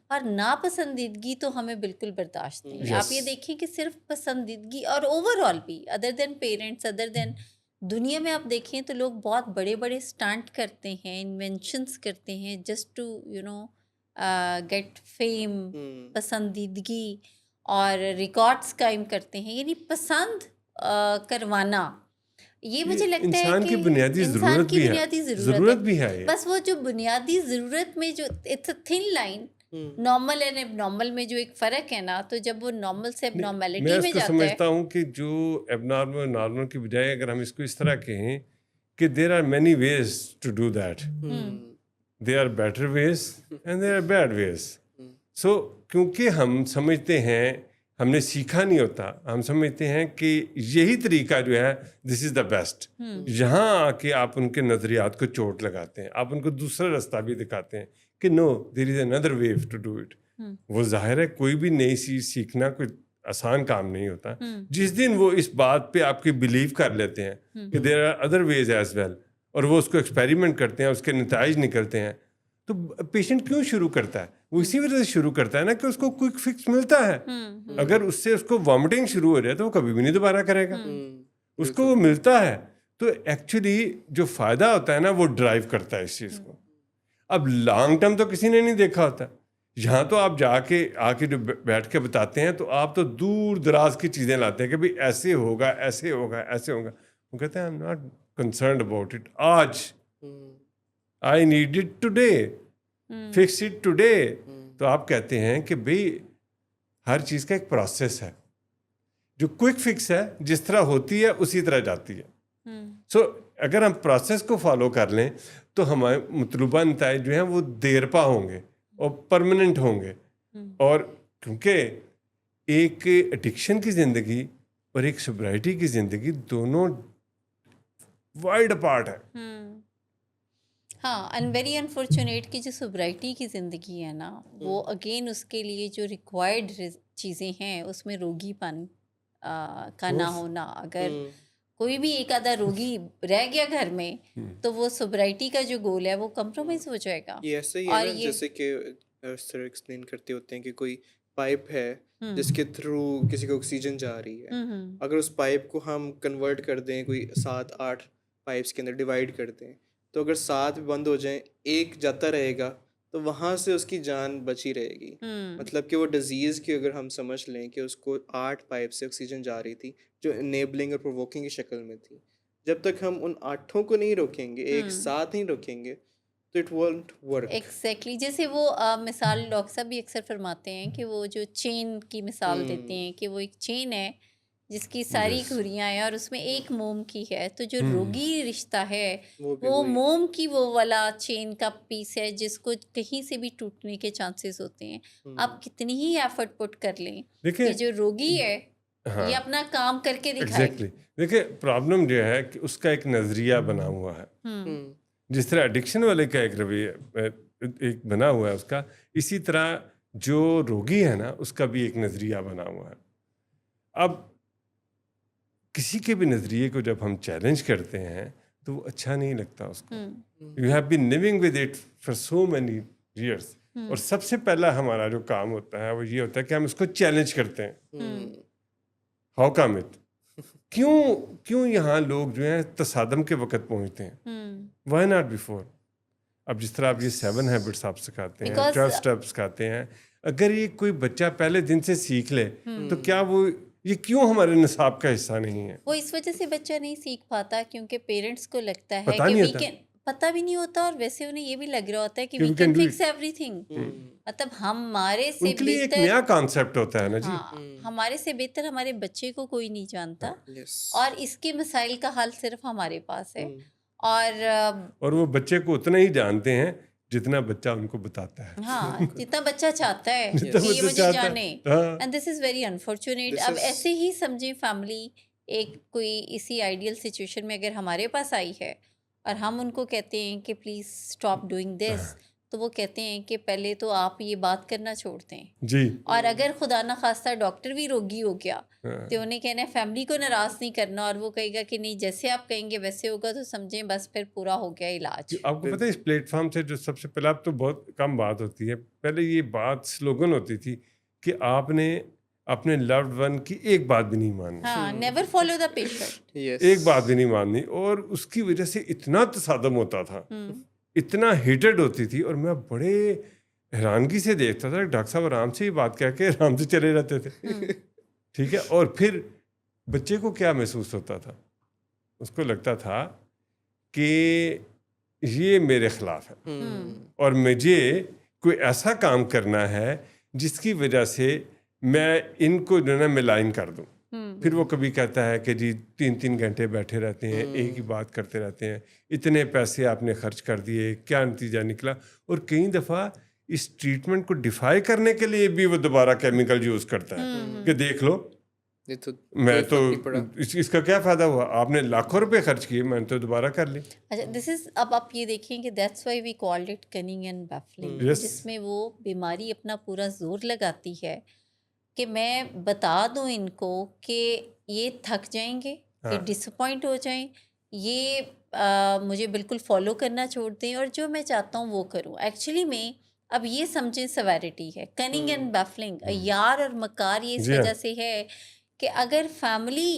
اور ناپسندیدگی تو ہمیں بالکل برداشت نہیں. آپ یہ دیکھیں کہ صرف پسندیدگی, اور اوور آل بھی ادر دین پیرنٹس, ادر دین دنیا میں آپ دیکھیں تو لوگ بہت بڑے بڑے اسٹانٹ کرتے ہیں, انوینشنس کرتے ہیں, جسٹ ٹو گیٹ فیم, پسندیدگی اور ریکارڈس قائم کرتے ہیں. یعنی پسند کروانا, یہ مجھے لگتا ہے انسان کہ کی بنیادی ضرورت بھی ہے. بس وہ جو بنیادی ضرورت میں جو it's a thin line, normal and abnormal میں جو ایک فرق ہے نا, تو جب وہ نارمل سے اب نارملٹی میں جاتا ہے. میں اس کو سمجھتا ہوں کہ جو اب نارمل نارمل کی بجائے اگر ہم اس کو اس طرح کہیں کہ there are many ways to do that, there are better ways and there are bad ways. So کیونکہ ہم سمجھتے ہیں, ہم نے سیکھا نہیں ہوتا, ہم سمجھتے ہیں کہ یہی طریقہ جو ہے دس از دا بیسٹ. یہاں آ کے آپ ان کے نظریات کو چوٹ لگاتے ہیں, آپ ان کو دوسرا راستہ بھی دکھاتے ہیں کہ نو دیر از اندر وے ٹو ڈو اٹ. وہ ظاہر ہے کوئی بھی نئی چیز سیکھنا کوئی آسان کام نہیں ہوتا. جس دن وہ اس بات پہ آپ کی بلیو کر لیتے ہیں کہ there are other ways as well, اور وہ اس کو ایکسپیریمنٹ کرتے ہیں, اس کے نتائج نکلتے ہیں, تو پیشنٹ کیوں شروع کرتا ہے؟ وہ اسی وجہ سے شروع کرتا ہے نا کہ اس کو کوئک فکس ملتا ہے. اگر اس سے اس کو وامٹنگ شروع ہو جائے تو وہ کبھی بھی نہیں دوبارہ کرے گا. اس کو وہ ملتا ہے, تو ایکچولی جو فائدہ ہوتا ہے نا وہ ڈرائیو کرتا ہے اس چیز کو. اب لانگ ٹرم تو کسی نے نہیں دیکھا ہوتا. یہاں تو آپ آ کے جو بیٹھ کے بتاتے ہیں تو آپ تو دور دراز کی چیزیں لاتے ہیں کہ بھائی ایسے ہوگا ایسے ہوگا ایسے ہوگا. وہ کہتے ہیں I am not concerned about it. آج I need it today, fix it today. تو آپ کہتے ہیں کہ بھائی ہر چیز کا ایک پروسیس ہے. جو کوئک فکس ہے جس طرح ہوتی ہے اسی طرح جاتی ہے. سو اگر ہم پروسیس کو فالو کر لیں تو ہمارے مطلوبہ نتائج جو ہیں وہ دیر پا ہوں گے اور پرماننٹ ہوں گے. اور کیونکہ ایک ایڈکشن کی زندگی اور ایک سوبرائٹی کی زندگی دونوں وائڈ اپارٹ ہے. ہاں اینڈ ویری انفارچونیٹ کہ جو سوبرائٹی کی زندگی ہے نا وہ اگین اس کے لیے جو ریکوائرڈ چیزیں ہیں اس میں روگی پن کا نہ ہونا. اگر کوئی بھی ایک آدھا روگی رہ گیا گھر میں تو وہ سوبرائٹی کا جو گول ہے وہ کمپرومائز ہو جائے گا. یہ ایسا ہی ہے نا جیسے کہ سر ایکسپلین کرتے ہوتے ہیں کہ کوئی پائپ ہے جس کے تھرو کسی کو آکسیجن جا رہی ہے. اگر اس پائپ کو ہم کنورٹ کر دیں کوئی 7-8 پائپس کے اندر ڈیوائڈ کر دیں تو اگر 7 بند ہو جائیں ایک جاتا رہے گا تو وہاں سے اس کی جان بچی رہے گی. مطلب کہ وہ ڈیزیز کی اگر ہم سمجھ لیں کہ اس کو 8 پائپ سے آکسیجن جا رہی تھی جو انیبلنگ اور پرووکنگ کی شکل میں تھی. جب تک ہم ان 8 کو نہیں روکیں گے ایک ساتھ نہیں روکیں گے تو اٹ وونٹ ورک. ایگزیکٹلی جیسے وہ مثال ڈاکٹر صاحب بھی اکثر فرماتے ہیں کہ وہ جو چین کی مثال دیتے ہیں کہ وہ ایک چین ہے جس کی ساری گھڑیاں ہیں اور اس میں ایک موم کی ہے. تو جو روگی رشتہ ہے وہ موم کی وہ والا چین کا پیس ہے جس کو کہیں سے بھی ٹوٹنے کے چانسز ہوتے ہیں. آپ کتنی ہی ایفرٹ پٹ کر لیں کہ جو روگی ہے یہ اپنا کام کر کے دکھائے گی. دیکھیں پرابلم جو ہے کہ اس کا ایک نظریہ بنا ہوا ہے. جس طرح ایڈکشن والے کا ایک رویہ ایک بنا ہوا ہے اس کا, اسی طرح جو روگی ہے نا اس کا بھی ایک نظریہ بنا ہوا ہے. اب کسی کے بھی نظریے کو جب ہم چیلنج کرتے ہیں تو وہ اچھا نہیں لگتا اس کو. You have been living with it for so many years. اور سب سے پہلا ہمارا جو کام ہوتا ہے وہ یہ ہوتا ہے کہ ہم اس کو چیلنج کرتے ہیں. ہاؤ کم اٹ, کیوں یہاں لوگ جو ہیں تصادم کے وقت پہنچتے ہیں, وائی ناٹ بیفور. اب جس طرح آپ یہ 7 ہیبٹس آپ سکھاتے ہیں 12 اسٹیپس سکھاتے ہیں, اگر یہ کوئی بچہ پہلے دن سے سیکھ لے تو کیا وہ یہ کیوں ہمارے نصاب کا حصہ نہیں ہے؟ وہ اس وجہ سے بچہ نہیں سیکھ پاتا کیونکہ پیرنٹس کو لگتا ہے کہ پتہ بھی نہیں ہوتا اور ویسے انہیں یہ بھی لگ رہا ہوتا ہے کہ we can fix everything. مطلب ہمارے سے بہتر ایک نیا کانسیپٹ ہوتا ہے نا جی. ہمارے سے بہتر ہمارے بچے کو کوئی نہیں جانتا اور اس کے مسائل کا حل صرف ہمارے پاس ہے. اور وہ بچے کو اتنا ہی جانتے ہیں جتنا بچہ ان کو بتاتا ہے. ہاں جتنا بچہ چاہتا ہے کہ یہ مجھے جانے. And this is very unfortunate. اب ایسے ہی سمجھیں فیملی ایک کوئی اسی آئیڈیل سچویشن میں اگر ہمارے پاس آئی ہے اور ہم ان کو کہتے ہیں کہ پلیز اسٹاپ ڈوئنگ دس تو وہ کہتے ہیں کہ پہلے تو آپ یہ بات کرنا چھوڑ دیں جی. اور اگر خدا نہ خواستہ ڈاکٹر بھی روگی ہو گیا تو انہیں کہنا ہے فیملی کو ناراض نہیں کرنا اور وہ کہے گا کہ نہیں جیسے آپ کہیں گے ویسے ہوگا تو سمجھیں بس پھر پورا ہو گیا علاج. آپ کو پتہ ہے اس پلیٹ فارم سے جو سب سے پہلے اب تو بہت کم بات ہوتی ہے, پہلے یہ بات سلوگن ہوتی تھی کہ آپ نے اپنے لوڈ ون کی ایک بات بھی نہیں ماننی. ہاں نیور فالو دا پیشنٹ. ایک بات بھی نہیں ماننی. اور اس کی وجہ سے اتنا تصادم ہوتا تھا, اتنا ہیٹڈ ہوتی تھی. اور میں بڑے حیرانگی سے دیکھتا تھا ڈاکٹر صاحب آرام سے یہ بات کہہ کے آرام سے چلے جاتے تھے. ٹھیک ہے. اور پھر بچے کو کیا محسوس ہوتا تھا, اس کو لگتا تھا کہ یہ میرے خلاف ہے اور مجھے کوئی ایسا کام کرنا ہے جس کی وجہ سے میں ان کو جو ہے نا ملائن کر دوں. پھر وہ کبھی کہتا ہے کہ جی 3 گھنٹے بیٹھے رہتے ہیں ایک ہی بات کرتے رہتے ہیں, اتنے پیسے آپ نے خرچ کر دیے, کیا نتیجہ نکلا. اور کئی دفعہ اس ٹریٹمنٹ کو ڈیفائی کرنے کے لیے بھی وہ دوبارہ کیمیکل یوز کرتا ہے کہ دیکھ لو میں تو اس کا کیا فائدہ ہوا, آپ نے لاکھوں روپے خرچ کیے, میں نے تو دوبارہ کر لی. اچھا دس از اب آپ یہ دیکھیں کہ that's why we called it conning and baffling, جس میں وہ بیماری اپنا پورا زور لگاتی ہے کہ میں بتا دوں ان کو کہ یہ تھک جائیں گے, یہ ڈس اپوائنٹ ہو جائیں, یہ مجھے بالکل فالو کرنا چھوڑ دیں اور جو میں چاہتا ہوں وہ کروں. ایکچولی میں اب یہ سمجھیں سیویرٹی ہے. کننگ اینڈ بیفلنگ, یار اور مکار یہ اس وجہ سے ہے کہ اگر فیملی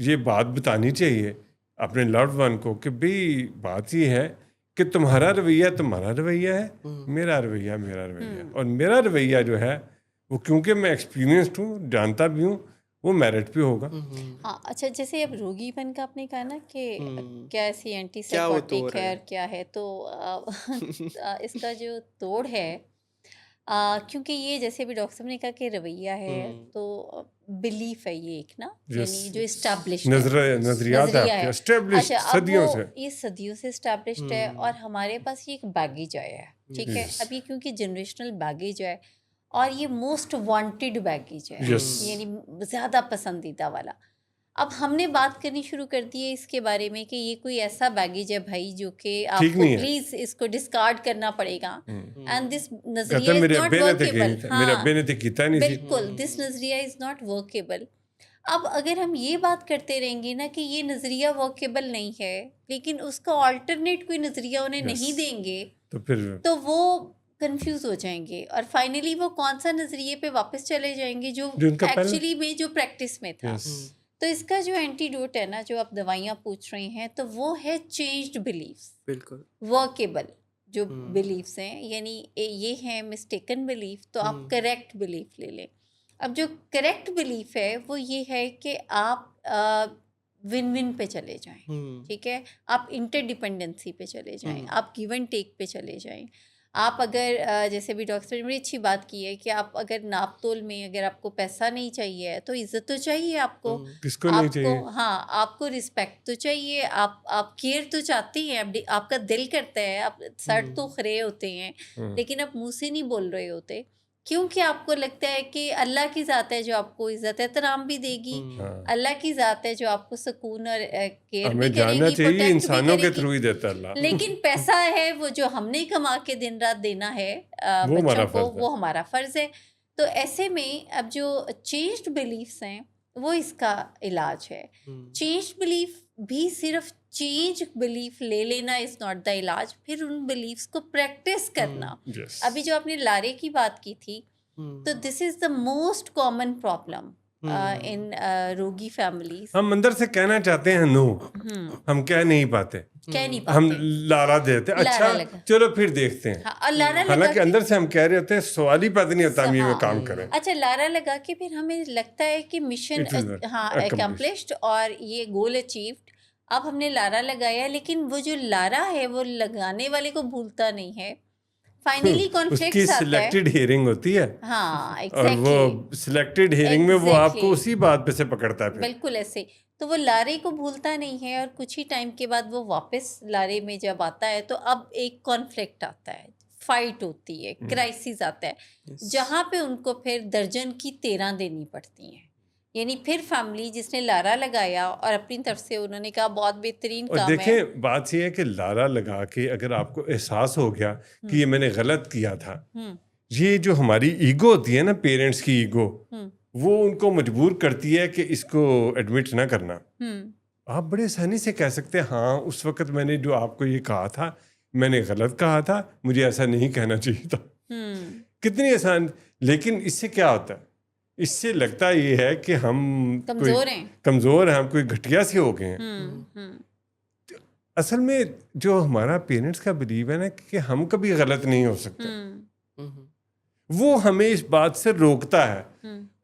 یہ بات بتانی چاہیے اپنے لوڈ ون کو کہ بھئی بات یہ ہے کہ تمہارا رویہ تمہارا رویہ ہے، میرا رویہ میرا رویہ ہے، اور میرا رویہ جو ہے وہ کیونکہ میں ایکسپیرینسڈ ہوں، جانتا بھی ہوں، وہ میرٹ پہ ہوگا۔ ہاں اچھا، جیسے اب روگی پن کا آپ نے کہا نا کہ کیا ایسی اینٹی سائیکوٹک ہے اور کیا ہے، تو اس کا جو توڑ ہے، کیونکہ یہ جیسے بھی ڈاکٹر صاحب نے کہا کہ رویہ ہے، تو بلیف ہے یہ ایک نا، یعنی جو اسٹیبلشڈ نظریات ہے اسٹیبلشڈ صدیوں سے، یہ صدیوں سے اسٹیبلشڈ ہے، اور ہمارے پاس یہ ایک بیگیج آیا ہے، ٹھیک ہے، اب یہ کیونکہ جنریشنل بیگیج ہے اور یہ موسٹ وانٹیڈ بیگیج ہے، یعنی زیادہ پسندیدہ والا۔ اب ہم نے بات کرنی شروع کر دی ہے اس کے بارے میں کہ یہ کوئی ایسا بیگیج ہے بھائی جو کہ آپ کو پلیز اس کو ڈسکارڈ کرنا پڑے گا، اینڈ دس نظریہ از ناٹ ورکیبل۔ بالکل، دس نظریہ از ناٹ ورکیبل۔ اب اگر ہم یہ بات کرتے رہیں گے نا کہ یہ نظریہ ورکیبل نہیں ہے، لیکن اس کا آلٹرنیٹ کوئی نظریہ انہیں نہیں دیں گے، تو وہ کنفیوز ہو جائیں گے، اور فائنلی وہ کون سا نظریے پہ واپس چلے جائیں گے جو ایکچولی میں جو پریکٹس میں تھا۔ تو اس کا جو اینٹی ڈوٹ ہے نا، جو آپ دوائیاں پوچھ رہے ہیں، تو وہ ہے چینجڈ بلیفس، بالکل ورکیبل جو بلیفس ہیں، یعنی یہ ہیں مسٹیکن بلیف، تو آپ کریکٹ بلیف لے لیں۔ اب جو کریکٹ بلیف ہے وہ یہ ہے کہ آپ ون ون پہ چلے جائیں، ٹھیک ہے، آپ انٹر ڈیپینڈنسی پہ چلے جائیں، آپ گیو اینڈ ٹیک پہ چلے جائیں۔ آپ اگر جیسے بھی ڈاکٹر نے بڑی اچھی بات کی ہے کہ آپ اگر ناپ تول میں اگر آپ کو پیسہ نہیں چاہیے تو عزت تو چاہیے آپ کو، کس کو نہیں چاہیے، ہاں آپ کو رسپیکٹ تو چاہیے، آپ کیئر تو چاہتے ہیں، آپ کا دل کرتا ہے، آپ سر تو کھرے ہوتے ہیں لیکن آپ منہ سے نہیں بول رہے ہوتے، کیونکہ آپ کو لگتا ہے کہ اللہ کی ذات ہے جو آپ کو عزت احترام بھی دے گی، اللہ کی ذات ہے جو آپ کو سکون اور کیئر بھی کرے گی، چاہیے انسانوں کے تھرو ہی دیتا ہے اللہ، لیکن پیسہ ہے وہ جو ہم نے کما کے دن رات دینا ہے بچوں کو، وہ ہمارا فرض ہے۔ تو ایسے میں اب جو چینجڈ بلیفس ہیں وہ اس کا علاج ہے۔ چینج بلیف بھی صرف چینج بلیف لے لینا از ناٹ دا علاج، پھر ان بلیفس کو پریکٹس کرنا۔ ابھی جو آپ نے لارے کی بات کی تھی، تو this is the most common problem in روگی فیملیز۔ ہم اندر سے کہنا چاہتے ہیں نو، ہم کہہ نہیں پاتے، ہم لارا دیتے اچھا چلو پھر دیکھتے ہیں، حالانکہ اندر سے ہم کہہ رہے ہوتے ہیں سوال ہی پیدا نہیں ہوتا ہم یہ کام کریں۔ اچھا لارا لگا کے پھر ہمیں لگتا ہے کہ مشن ہاں اکمپلشڈ اور یہ گول اچیوڈ، اب ہم نے لارا لگایا، لیکن وہ جو لارا ہے وہ لگانے والے کو بھولتا نہیں ہے، فائنلی کانفلکٹس آتا ہے، اس کی سلیکٹڈ ہیئرنگ ہوتی ہے، ہاں اور وہ سلیکٹڈ ہیئرنگ میں وہ آپ کو اسی بات پہ سے پکڑتا ہے، بالکل ایسے، تو وہ لارے کو بھولتا نہیں ہے، اور کچھ ہی ٹائم کے بعد وہ واپس لارے میں جب آتا ہے تو اب ایک کانفلکٹ آتا ہے، فائٹ ہوتی ہے، کرائسس آتا ہے، جہاں پہ ان کو پھر درجن کی 13 دینی پڑتی ہیں، یعنی پھر فیملی جس نے لارا لگایا اور اپنی طرف سے انہوں نے کہا بہت بہترین کام ہے۔ اور دیکھیں بات یہ ہے کہ لارا لگا کے اگر آپ کو احساس ہو گیا کہ یہ میں نے غلط کیا تھا، یہ جو ہماری ایگو ہوتی ہے نا، پیرنٹس کی ایگو، وہ ان کو مجبور کرتی ہے کہ اس کو ایڈمٹ نہ کرنا۔ آپ بڑے آسانی سے کہہ سکتے ہیں ہاں اس وقت میں نے جو آپ کو یہ کہا تھا میں نے غلط کہا تھا، مجھے ایسا نہیں کہنا چاہیے تھا، کتنی آسان۔ لیکن اس سے کیا ہوتا ہے، اس سے لگتا یہ ہے کہ ہم کمزور ہیں، ہم کوئی گھٹیا سے ہو گئے ہیں۔ اصل میں جو ہمارا پیرنٹس کا بلیو ہے نا کہ ہم کبھی غلط نہیں ہو سکتے، وہ ہمیں اس بات سے روکتا ہے۔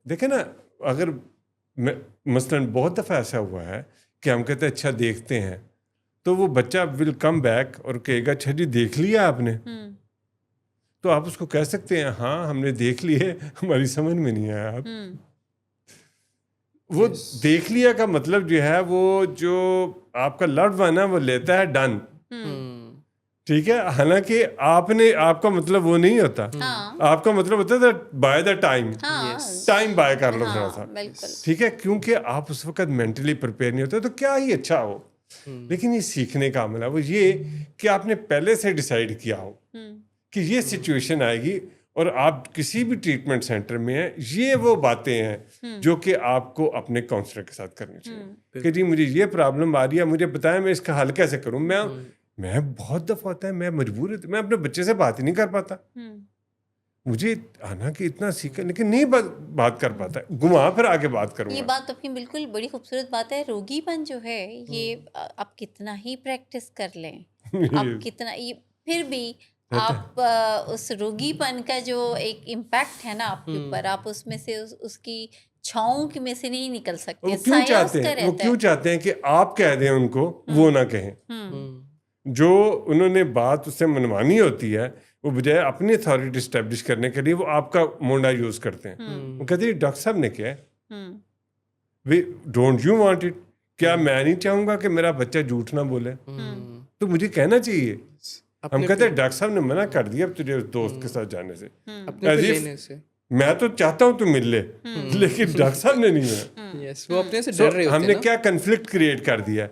دیکھیں نا، اگر مثلاً بہت دفعہ ایسا ہوا ہے کہ ہم کہتے ہیں اچھا دیکھتے ہیں، تو وہ بچہ ول کم بیک اور کہے گا اچھا جی دیکھ لیا آپ نے، تو آپ اس کو کہہ سکتے ہیں ہاں ہم نے دیکھ لیے، ہماری سمجھ میں نہیں آیا۔ آپ وہ دیکھ لیا کا مطلب جو ہے وہ جو آپ کا لوڈ ون ہے وہ لیتا ہے ڈن، ٹھیک ہے، حالانکہ آپ کا مطلب وہ نہیں ہوتا، آپ کا مطلب ہوتا ہے بائی دا ٹائم بائی کر لو تھوڑا سا، ٹھیک ہے، کیونکہ آپ اس وقت مینٹلی پریپیئر نہیں ہوتے تو کیا ہی اچھا ہو۔ لیکن یہ سیکھنے کا عمل ہے، وہ یہ کہ آپ نے پہلے سے ڈیسائیڈ کیا ہو کہ یہ سچویشن آئے گی، اور آپ کسی بھی ٹریٹمنٹ سینٹر میں ہیں، یہ وہ باتیں ہیں جو کہ آپ کو اپنے کاؤنسلر کے ساتھ کرنی چاہیے کہ جی مجھے یہ پرابلم آ رہی ہے، مجھے بتائیں میں اس کا حل کیسے کروں۔ میں بہت دفعہ ہوتا ہے میں مجبور، میں اپنے بچے سے بات ہی نہیں کر پاتا، مجھے آنا کہ اتنا سیکھا لیکن نہیں بات کر پاتا ہے، گھما پھر آگے بات کروں یہ گا. بات اپنی بالکل بڑی خوبصورت بات ہے. روگی پن جو ہے یہ آپ کتنا ہی پریکٹس کر لیں، آپ کتنا یہ پھر بھی آپ اس روگی پن کا جو ایک امپیکٹ ہے نا آپ کے اوپر، آپ اس میں سے اس کی چھاؤں میں سے نہیں نکل سکتے. وہ کیوں چاہتے ہیں کہ آپ کہہ دیں ان کو، وہ نہ کہیں. جو انہوں نے بات اس سے منوانی ہوتی ہے، وہ بجائے اپنی اتھارٹی اسٹیبلش کرنے کے لیے وہ آپ کا مونڈا یوز کرتے ہیں. وہ کہتے ہیں ڈاکٹر صاحب نے کیا ہے، ڈونٹ یو وانٹ اٹ؟ کیا میں نہیں چاہوں گا کہ میرا بچہ جھوٹ نہ بولے؟ تو مجھے کہنا چاہیے. ہم کہتے ہیں ڈاکٹر صاحب نے منع کر دیا اب تجھے اس دوست کے ساتھ جانے سے. میں تو چاہتا ہوں تو مل لے، لیکن ڈاکٹر صاحب نے نہیں. ہم نے کیا کنفلکٹ کریٹ کر دیا.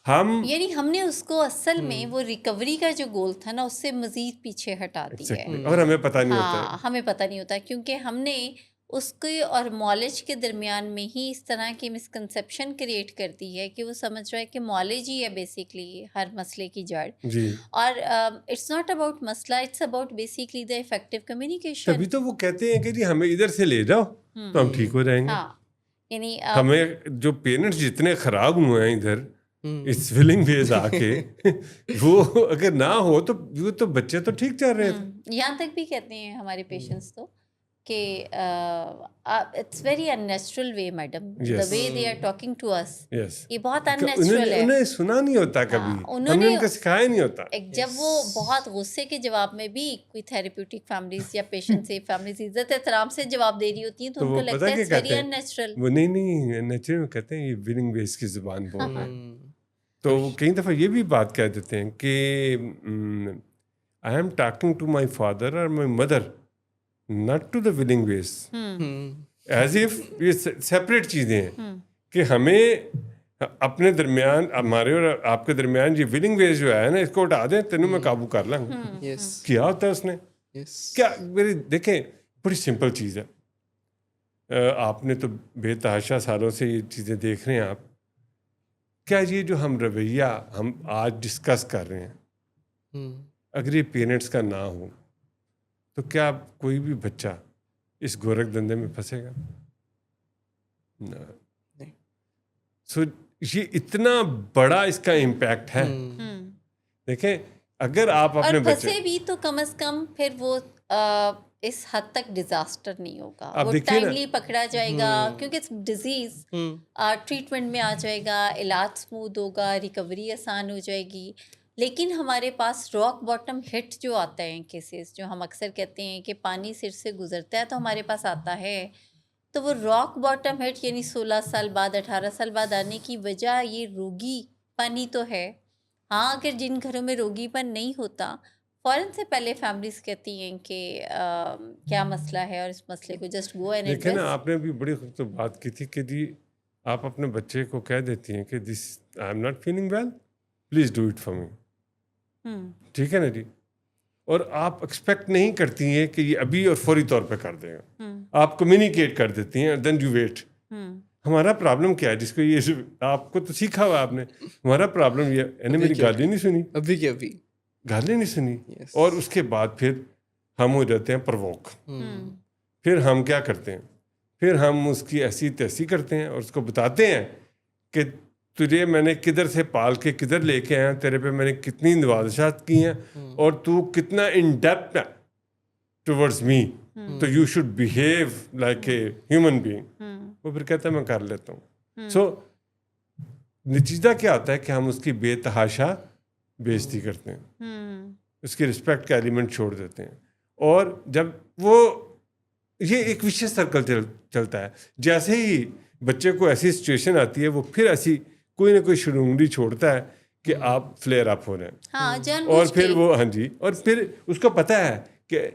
یعنی ہم نے اس کو اصل میں وہ ریکوری کا جو گول تھا نا اس سے مزید پیچھے ہٹا دیا ہے، اور ہمیں پتہ نہیں ہوتا. ہاں ہمیں پتہ نہیں ہوتا کیونکہ ہم نے اس کے اور مالج کے درمیان میں ہی اس طرح کی مسکنسیپشن کریٹ کر دی ہے کہ وہ سمجھ رہا ہے کہ مالج ہی ہے بیسکلی ہر مسئلے کی جڑ. اور اٹس ناٹ اباؤٹ مسئلہ، it's about basically the effective communication. تبھی تو وہ کہتے ہیں کہ جی ہمیں ادھر سے لے جاؤ تو ہم ٹھیک ہو جائیں گے. یعنی ہمیں جو پیرنٹس جتنے خراب ہوئے ہیں ادھر اس ولنگ ویز آ کے، وہ اگر نہ ہو تو وہ تو بچے تو ٹھیک چل رہے تھے. یہاں تک بھی کہتے ہیں ہمارے پیشنٹس تو کہ it's very unnatural way madam, the way they are talking to us, یہ بہت ان نیچرل ہے. انہیں سنا نہیں ہوتا کبھی، ہم نے ان کو سکھایا نہیں ہوتا. جب وہ بہت غصے کے جواب میں بھی کوئی تھراپیوٹک فیملیز یا پیشنٹ سے فیملیز عزت احترام سے جواب دے رہی ہوتی ہیں تو ان کو لگتا ہے اٹس ویری ان نیچرل. وہ نہیں نیچرل کہتے ہیں، یہ ولنگ ویز کی زبان بول رہے ہیں. تو کئی دفعہ یہ بھی بات کہہ دیتے ہیں کہ I am talking to my father اور my mother not to the willing ways, as if یہ سیپریٹ چیزیں ہیں کہ ہمیں اپنے درمیان، ہمارے اور آپ کے درمیان یہ willing ways جو ہے نا اس کو ہٹا دیں، تینوں میں قابو کر لیں. کیا ہوتا ہے اس نے کیا؟ میری دیکھیں بڑی سمپل چیز ہے. آپ نے تو بے تحاشا سالوں سے یہ چیزیں دیکھ رہے ہیں. آپ کیا یہ جو ہم رویہ ہم آج ڈسکس کر رہے ہیں، اگر یہ پیرنٹس کا نہ ہو تو کیا کوئی بھی بچہ اس گورکھ دندے میں پھنسے گا؟ سو یہ اتنا بڑا اس کا امپیکٹ ہے. دیکھیں اگر آپ اپنے بچے پھنسے بھی تو کم از کم پھر وہ اس حد تک ڈیزاسٹر نہیں ہوگا، وہ ٹائملی پکڑا جائے گا کیونکہ ڈیزیز ٹریٹمنٹ میں آ جائے گا، علاج اسموتھ ہوگا، ریکوری آسان ہو جائے گی. لیکن ہمارے پاس راک باٹم ہٹ جو آتا ہے کیسز، جو ہم اکثر کہتے ہیں کہ پانی سر سے گزرتا ہے تو ہمارے پاس آتا ہے، تو وہ راک باٹم ہٹ یعنی 16 سال بعد 18 سال بعد آنے کی وجہ یہ روگی پنی تو ہے. ہاں اگر جن گھروں میں روگی پن نہیں ہوتا، فوراً سے پہلے فیملیز کہتی ہیں کہ کیا مسئلہ ہے اور اس مسئلے کو جسٹ گو اینڈ ایڈریس. دیکھیں نا آپ نے بھی بڑی خوبصورت بات کی تھی کہ جی آپ اپنے بچے کو کہہ دیتی ہیں کہ this I am not feeling well, please do it for me. ٹھیک ہے نا جی. اور آپ ایکسپیکٹ نہیں کرتی ہیں کہ یہ ابھی اور فوری طور پہ کر دے گا، آپ کمیونیکیٹ کر دیتی ہیں، دین یو ویٹ. ہمارا پرابلم کیا ہے جس کو یہ آپ کو تو سیکھا ہوا آپ نے، ہمارا پرابلم یہ ہے میری گالی نہیں سنی، ابھی گالی نہیں سنی، اور اس کے بعد پھر ہم ہو جاتے ہیں پرووک. پھر ہم کیا کرتے ہیں، پھر ہم اس کی ایسی تیسی کرتے ہیں اور اس کو بتاتے ہیں کہ تجھے میں نے کدھر سے پال کے کدھر لے کے آیا، تیرے پہ میں نے کتنی نوازشات کی ہیں اور تو کتنا ان ڈیپتھ ٹورڈز می، تو you should behave like a human being. وہ پھر کہتا ہے میں کر لیتا ہوں. سو نتیجہ کیا ہوتا ہے کہ ہم اس کی بے تحاشا بےزتی کرتے ہیں، اس کی رسپیکٹ کا ایلیمنٹ چھوڑ دیتے ہیں. اور جب وہ یہ ایک وشیس سرکل چلتا ہے، جیسے ہی بچے کو ایسی سچویشن آتی ہے وہ پھر ایسی کوئی نہ کوئی شرونگڑی چھوڑتا ہے کہ آپ فلیئر اپ ہو رہے ہیں. اور پھر وہ ہاں جی، اور پھر اس کو پتہ ہے کہ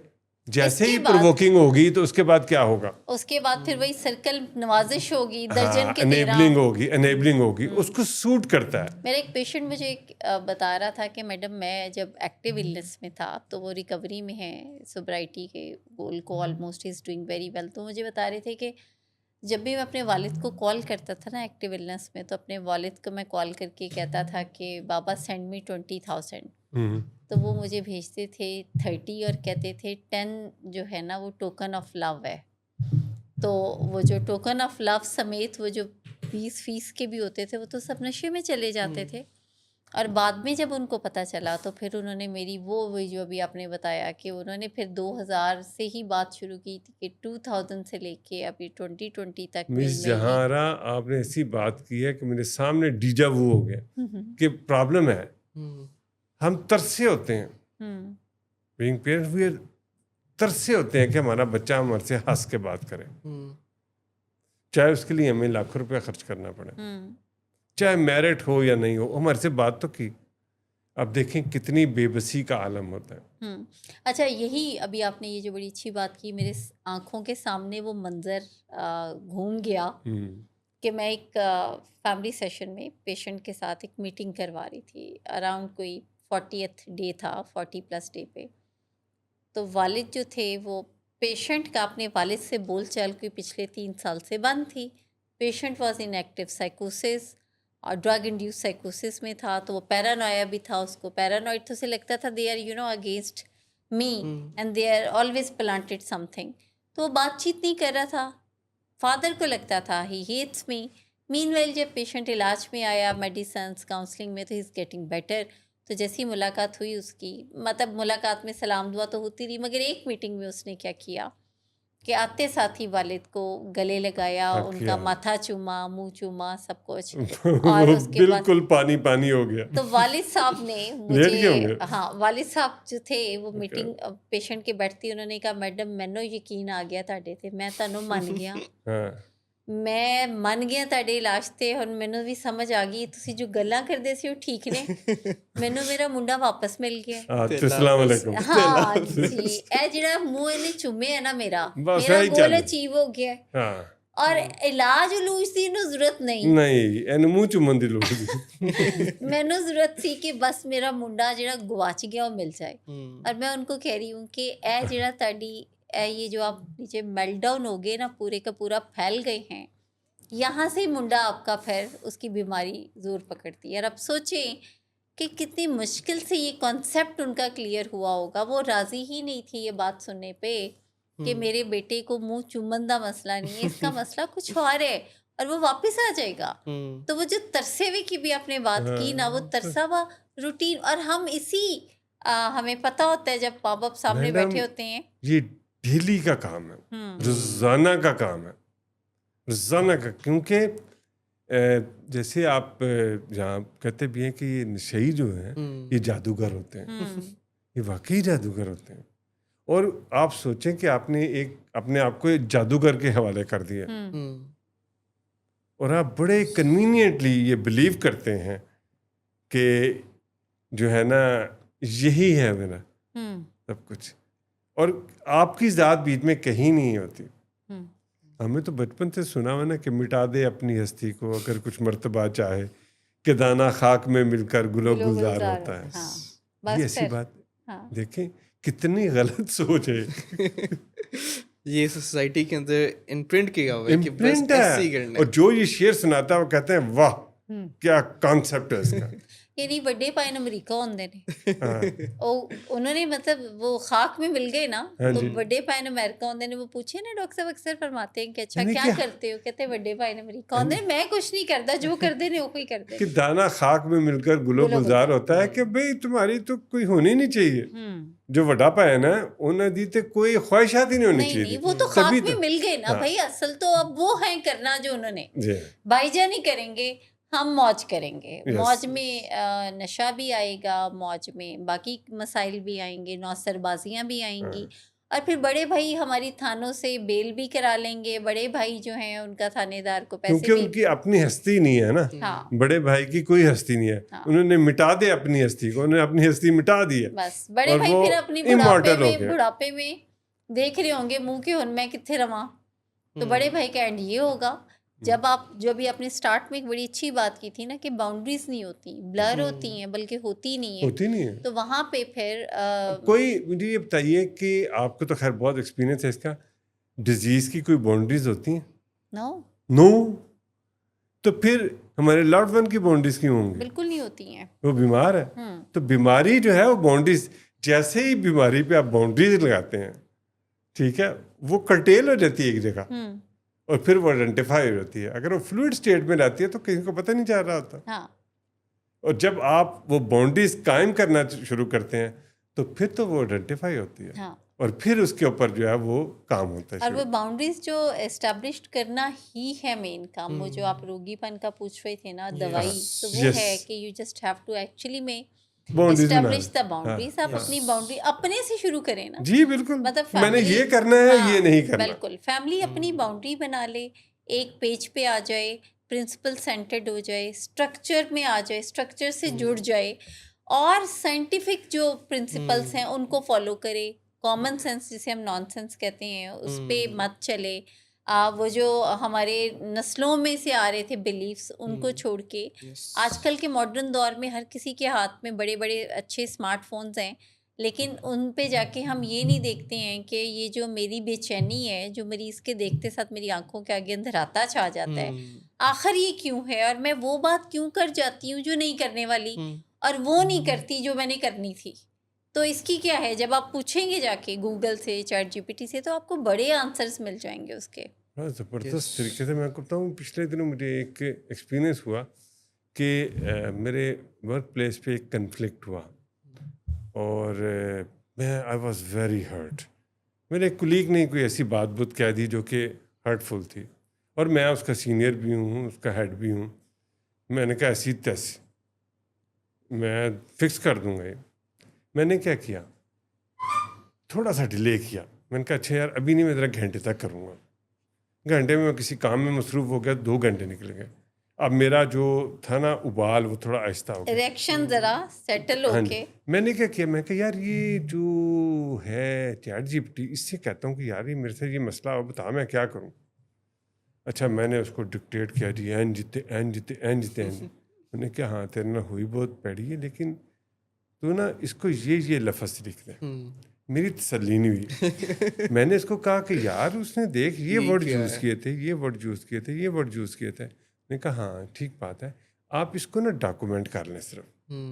جیسے ہی پرووکنگ ہوگی تو اس کے بعد کیا ہوگا، اس کے بعد پھر وہی سرکل نوازش ہوگی، درجن کے انیبلنگ ہوگی، اس کو سوٹ کرتا ہے. میرا ایک پیشنٹ مجھے بتا رہا تھا کہ میڈم میں جب ایکٹیو النس میں تھا تو وہ ریکوری میں ہے، سوبرائٹی کے گول کو almost is doing very well. تو مجھے بتا رہے تھے کہ جب بھی میں اپنے والد کو کال کرتا تھا نا ایکٹیو النس میں، تو اپنے والد کو میں کال کر کے کہتا تھا کہ بابا سینڈ می 20,000. تو وہ مجھے بھیجتے تھے 30 اور کہتے تھے 10 جو ہے نا وہ ٹوکن آف لو ہے. تو وہ جو ٹوکن آف لو سمیت وہ جو 20 کے بھی ہوتے تھے وہ تو سب نشے میں چلے جاتے تھے. اور بعد میں جب ان کو پتہ چلا تو پھر انہوں نے میری وہ جو ابھی آپ نے بتایا کہ انہوں نے پھر 2000 سے ہی بات شروع کی تھی کہ 2000 سے لے کے ابھی 2020 تک مس جہارا آپ نے ایسی بات کی ہے کہ میرے سامنے ڈیجا وو ہو گیا کہ پرابلم ہے. ہم ترسے ہوتے ہیں بینگ پیرنٹس، وی ترسے ہوتے ہیں کہ ہمارا بچہ ہمارے سے ہنس کے بات کرے، چاہے اس کے لیے ہمیں لاکھوں روپیہ خرچ کرنا پڑے، چاہے میرٹ ہو یا نہیں ہو، ہمارے سے بات تو کی. اب دیکھیں کتنی بے بسی کا عالم ہوتا ہے. اچھا، یہی ابھی آپ نے یہ جو بڑی اچھی بات کی، میرے آنکھوں کے سامنے وہ منظر گھوم گیا کہ میں ایک فیملی سیشن میں پیشنٹ کے ساتھ ایک میٹنگ کروا رہی تھی. اراؤنڈ کوئی 40th ڈے تھا، 40+ ڈے پہ. تو والد جو تھے وہ پیشنٹ کا اپنے والد سے بول چال کوئی پچھلے 3 سال سے بند تھی. پیشنٹ واز ان ایکٹیو سائیکوسس اور ڈرگ انڈیوس سائیکوسس میں تھا. تو وہ پیرانویا بھی تھا، اس کو پیرانوائڈ تو سے لگتا تھا they are against me and they are always planted something. تو وہ بات چیت نہیں کر رہا تھا. فادر کو لگتا تھا ہی ہیٹس می. مین ویل جب پیشنٹ علاج میں آیا، میڈیسنس کاؤنسلنگ میں، تو ہی از گیٹنگ بیٹر. تو جیسی ملاقات ہوئی اس کی، مطلب ملاقات میں سلام دعا تو ہوتی رہی، مگر ایک میٹنگ میں اس نے کیا کیا کہ آتے ساتھ ہی والد کو گلے لگایا، ان کا ماتھا چوما، منہ چوما، سب کچھ. اور اس کے بعد بالکل پانی پانی ہو گیا. تو والد صاحب نے مجھے، ہاں والد صاحب جو تھے وہ میٹنگ پیشنٹ کے بیٹھتی، انہوں نے کہا میڈم مینوں یقین آ گیا تہاڈے تے، میں تانوں من گیا، میں من گیا تہاڈے علاج تے. اور مینوں بھی سمجھ آ گئی تسی جو گلاں کردے سی وہ ٹھیک نے. مینوں میرا منڈا واپس مل گیا. السلام علیکم. ہاں جی، اے جڑا منہ انہیں چومے ہے نا میرا گول اچیو ہو گیا. اور علاج علوج دی انہوں ضرورت نہیں اینو منہ چومن دی لوڑ نہیں. مینوں ضرورت سی کہ بس میرا منڈا جڑا گواچ گیا وہ مل جائے. اور میں ان کو کہہ رہی ہوں کہ اے جڑا تہاڈی یہ جو آپ نیچے میلٹ ڈاؤن ہو گئے نا، پورے کا پورا پھیل گئے ہیں، یہاں سے منڈا آپ کا پھر اس کی بیماری زور پکڑتی ہے. اور اب سوچیں کہ کتنی مشکل سے یہ کانسیپٹ ان کا کلیئر ہوا ہوگا. وہ راضی ہی نہیں تھی یہ بات سننے پہ کہ میرے بیٹے کو منہ چومن دا مسئلہ نہیں ہے، اس کا مسئلہ کچھ اور ہے اور وہ واپس آ جائے گا. تو وہ جو ترسے ہوئے کی بھی آپ نے بات کی نا، وہ ترسا ہوا روٹین. اور ہم اسی ہمیں پتہ ہوتا ہے جب ماں باپ سامنے بیٹھے ہوتے ہیں، یہ ڈیلی کا کام ہے، روزانہ کا کام ہے، روزانہ کا. کیونکہ جیسے آپ جہاں کہتے بھی ہیں کہ یہ نشئی جو ہیں یہ جادوگر ہوتے ہیں، یہ واقعی جادوگر ہوتے ہیں. اور آپ سوچیں کہ آپ نے ایک اپنے آپ کو ایک جادوگر کے حوالے کر دیا اور آپ بڑے کنوینئنٹلی یہ بلیو کرتے ہیں کہ جو ہے نا یہی ہے میرا سب کچھ. اور آپ کی ذات بیچ میں کہیں نہیں ہوتی. ہمیں تو بچپن سے سنا ہوا نا کہ مٹا دے اپنی ہستی کو اگر کچھ مرتبہ چاہے، کہ دانہ خاک میں مل کر گل و گلزار ہوتا ہے. یہ ایسی بات دیکھیں کتنی غلط سوچ ہے. یہ سوسائٹی کے اندر امپرنٹ کیا ہوا ہے کہ بس ایسے ہی کرنا ہے. اور جو یہ شعر سناتا ہے وہ کہتے ہیں واہ کیا کانسیپٹ ہے اس کا. یعنی بڑے پائن امریکہ ہوندے نے، انہوں نے مطلب وہ خاک میں مل گئے نا، تو بڑے پائن امریکہ ہوندے نے. وہ پوچھے نا ڈاکٹر صاحب اکثر فرماتے ہیں کہ اچھا کیا کرتے ہو، کہتے ہیں بڑے پائن امریکہ ہوندے. میں کچھ نہیں کرتا، جو کردے نے وہی کردے. کہ دانہ خاک میں مل کر گل و گلزار ہوتا ہے کہ بھئی تمہاری تو کوئی ہونی نہیں چاہیے. جو وڈا پائن ہے انہوں دی تے کوئی خواہشات ہی نہیں ہونی چاہیے. وہ تو خاک میں مل گئے نا بھائی. اصل تو اب وہ ہیں کرنا جو انہوں نے. بھائی جان نہیں کریں گے، ہم موج کریں گے. موج میں نشہ بھی آئے گا، موج میں باقی مسائل بھی آئیں گے، نوسر بازیاں بھی آئیں گی. اور پھر بڑے بھائی ہماری تھانوں سے بیل بھی کرا لیں گے. بڑے بھائی جو ہیں ان کا تھانے دار کو پیسے، کیونکہ ان کی اپنی ہستی نہیں ہے نا. بڑے بھائی کی کوئی ہستی نہیں ہے. انہوں نے مٹا دے اپنی ہستی کو، انہوں نے اپنی ہستی مٹا دی ہے. بس بڑے بھائی پھر اپنی بڑھاپے میں دیکھ رہے ہوں گے منہ کے ہن میں کتنے رواں. تو بڑے بھائی کا اینڈ یہ ہوگا جب آپ جو بھی اپنے سٹارٹ میں ایک بڑی اچھی بات کی تھی نا کہ باؤنڈریز نہیں ہوتی، بلر ہوتی ہیں، بلکہ ہوتی نہیں ہے. تو وہاں پہ پھر کوئی مجھے یہ بتائیے کہ آپ کو تو خیر بہت ایکسپیرینس ہے اس کا، ڈیزیز کی کوئی باؤنڈریز ہوتی ہیں؟ نو. تو پھر ہمارے لوڈ ون کی باؤنڈریز کیوں ہوں گی؟ بالکل نہیں ہوتی ہیں. وہ بیمار ہے. تو بیماری جو ہے وہ باؤنڈریز، جیسے ہی بیماری پہ آپ باؤنڈریز لگاتے ہیں، ٹھیک ہے، وہ کرٹیل ہو جاتی ہے ایک جگہ، اور پھر وہ آئیڈینٹیفائی ہو جاتی ہے. اگر وہ فلوئڈ اسٹیٹ میں رہتی ہے تو کسی کو پتہ نہیں چل رہا ہوتا. ہاں. اور جب آپ وہ باؤنڈریز قائم کرنا شروع کرتے ہیں تو پھر تو وہ آئیڈینٹیفائی ہوتی ہے. ہاں. اور پھر اس کے اوپر جو ہے وہ کام ہوتا ہے. اور وہ باؤنڈریز جو اسٹیبلشڈ کرنا ہی ہے مین کام. وہ جو آپ روگی پن کا پوچھ رہے تھے نا دوائی، تو وہ ہے کہ you just have to actually میں اسٹیبلش دا باؤنڈریز. آپ اپنی باؤنڈری اپنے سے شروع کریں نا. جی بالکل، مطلب میں نے یہ کرنا ہے، یہ نہیں کرنا. بالکل فیملی اپنی باؤنڈری بنا لے، ایک پیج پہ آ جائے، پرنسپل سینٹرڈ ہو جائے، اسٹرکچر میں آ جائے، اسٹرکچر سے جڑ جائے، اور سائنٹیفک جو پرنسپلس ہیں ان کو فالو کرے. کامن سینس جسے ہم نان سینس کہتے ہیں اس پہ مت چلے. وہ جو ہمارے نسلوں میں سے آ رہے تھے بلیفس، ان کو چھوڑ کے آج کل کے ماڈرن دور میں ہر کسی کے ہاتھ میں بڑے بڑے اچھے اسمارٹ فونز ہیں، لیکن ان پہ جا کے ہم یہ نہیں دیکھتے ہیں کہ یہ جو میری بے چینی ہے، جو مریض کے دیکھتے ساتھ میری آنکھوں کے آگے اندھراتا چھا جاتا ہے، آخر یہ کیوں ہے، اور میں وہ بات کیوں کر جاتی ہوں جو نہیں کرنے والی، اور وہ نہیں کرتی جو میں نے کرنی تھی. تو اس کی کیا ہے، جب آپ پوچھیں گے جا کے گوگل سے، چیٹ جی پی ٹی سے، تو آپ کو بڑے آنسرز مل جائیں گے اس کے. زبردست طریقے سے. میں بتاؤں پچھلے دنوں مجھے ایک ایکسپیرئنس ہوا کہ میرے ورک پلیس پہ ایک کنفلکٹ ہوا، اور آئی واز ویری ہرٹ. میرے ایک کولیگ نے کوئی ایسی بات کہہ دی جو کہ ہرٹفل تھی، اور میں اس کا سینئر بھی ہوں، اس کا ہیڈ بھی ہوں. میں نے کہا ایسی تیسی میں فکس کر دوں گا. میں نے کیا کیا، تھوڑا سا ڈیلے کیا. میں نے کہا اچھا یار ابھی نہیں، میں ذرا گھنٹے تک کروں گا. گھنٹے میں کسی کام میں مصروف ہو گیا، 2 گھنٹے نکل گئے. اب میرا جو تھا نا ابال، وہ تھوڑا آہستہ ہو گیا، ریئیکشن ذرا سیٹل ہو کے. میں نے کیا کیا، میں کہا یار یہ جو ہے چیٹ جی پی ٹی، اس سے کہتا ہوں کہ یار یہ میرے سے یہ مسئلہ ہو، بتا میں کیا کروں. اچھا میں نے اس کو ڈکٹیٹ کیا، جی این جیتے این جیتے این جیتے این. میں نے کہا ہاں تیرے نہ ہوئی بہت پیڑی ہے، لیکن تو نا اس کو یہ لفظ لکھ دے. میری تسلی نہیں ہوئی. میں نے اس کو کہا کہ یار اس نے دیکھ یہ ورڈ یوز کیے تھے، یہ ورڈ یوز کیے تھے، یہ ورڈ یوز کیے تھے. میں نے کہا ہاں ٹھیک بات ہے، آپ اس کو نا ڈاکومنٹ کر لیں. صرف